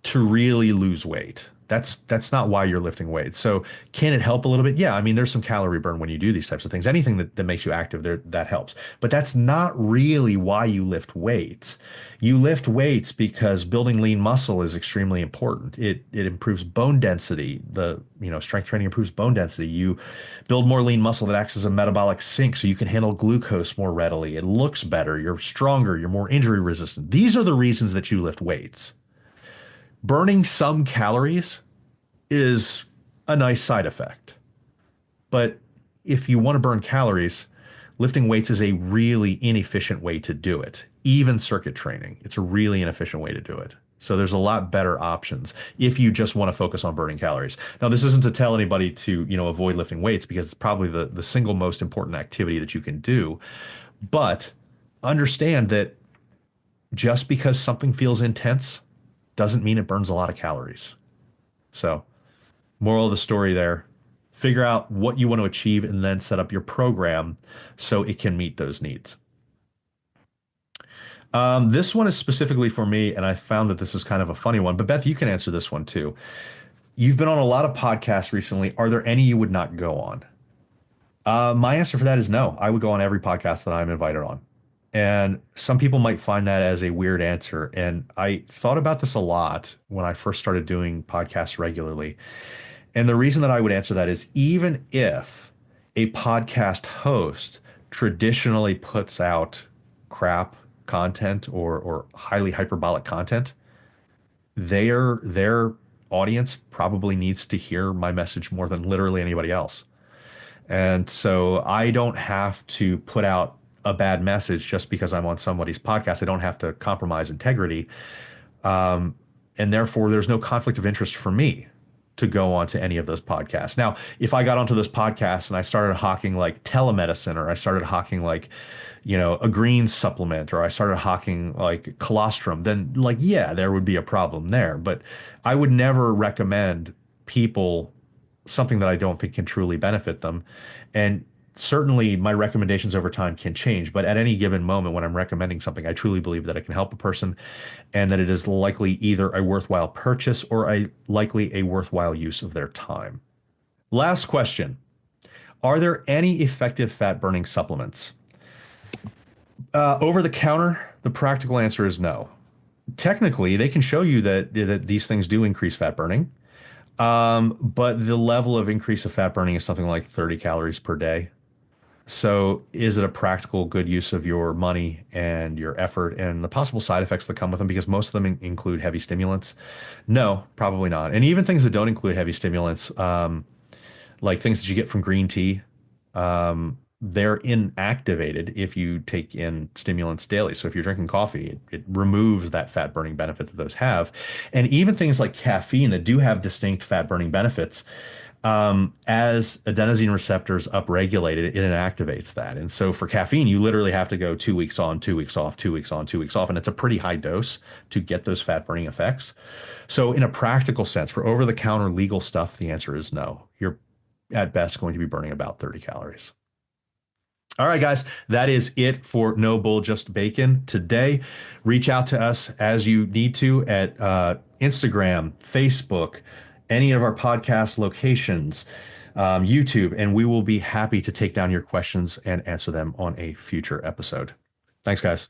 Speaker 1: to really lose weight. That's not why you're lifting weights. So can it help a little bit? Yeah, I mean, there's some calorie burn when you do these types of things. Anything that makes you active there, that helps. But that's not really why you lift weights. You lift weights because building lean muscle is extremely important. It improves bone density. Strength training improves bone density. You build more lean muscle that acts as a metabolic sink so you can handle glucose more readily. It looks better. You're stronger. You're more injury resistant. These are the reasons that you lift weights. Burning some calories is a nice side effect. But if you want to burn calories, lifting weights is a really inefficient way to do it. Even circuit training, it's a really inefficient way to do it. So there's a lot better options if you just want to focus on burning calories. Now, this isn't to tell anybody to, avoid lifting weights because it's probably the single most important activity that you can do. But understand that just because something feels intense doesn't mean it burns a lot of calories. So, moral of the story there, figure out what you want to achieve and then set up your program so it can meet those needs. This one is specifically for me, and I found that this is kind of a funny one. But Beth, you can answer this one too. You've been on a lot of podcasts recently. Are there any you would not go on? My answer for that is no. I would go on every podcast that I'm invited on. And some people might find that as a weird answer. And I thought about this a lot when I first started doing podcasts regularly. And the reason that I would answer that is even if a podcast host traditionally puts out crap content or highly hyperbolic content, their audience probably needs to hear my message more than literally anybody else. And so I don't have to put out a bad message just because I'm on somebody's podcast. I don't have to compromise integrity. And therefore, there's no conflict of interest for me to go on to any of those podcasts. Now, if I got onto those podcasts and I started hawking like telemedicine, or I started hawking like, a green supplement, or I started hawking like colostrum, then like, yeah, there would be a problem there. But I would never recommend people something that I don't think can truly benefit them. And certainly my recommendations over time can change, but at any given moment when I'm recommending something, I truly believe that it can help a person and that it is likely either a worthwhile purchase or likely a worthwhile use of their time. Last question. Are there any effective fat burning supplements? Over the counter, the practical answer is no. Technically, they can show you that these things do increase fat burning. But the level of increase of fat burning is something like 30 calories per day. So is it a practical good use of your money and your effort and the possible side effects that come with them? Because most of them include heavy stimulants. No, probably not. And even things that don't include heavy stimulants, like things that you get from green tea, they're inactivated if you take in stimulants daily. So if you're drinking coffee, it removes that fat burning benefit that those have. And even things like caffeine that do have distinct fat burning benefits, as adenosine receptors upregulate it, it inactivates that. And so for caffeine, you literally have to go 2 weeks on, 2 weeks off, 2 weeks on, 2 weeks off. And it's a pretty high dose to get those fat burning effects. So in a practical sense, for over the counter legal stuff, the answer is no. You're at best going to be burning about 30 calories. All right, guys, that is it for No Bull, Just Bacon today. Reach out to us as you need to at Instagram, Facebook, any of our podcast locations, YouTube, and we will be happy to take down your questions and answer them on a future episode. Thanks, guys.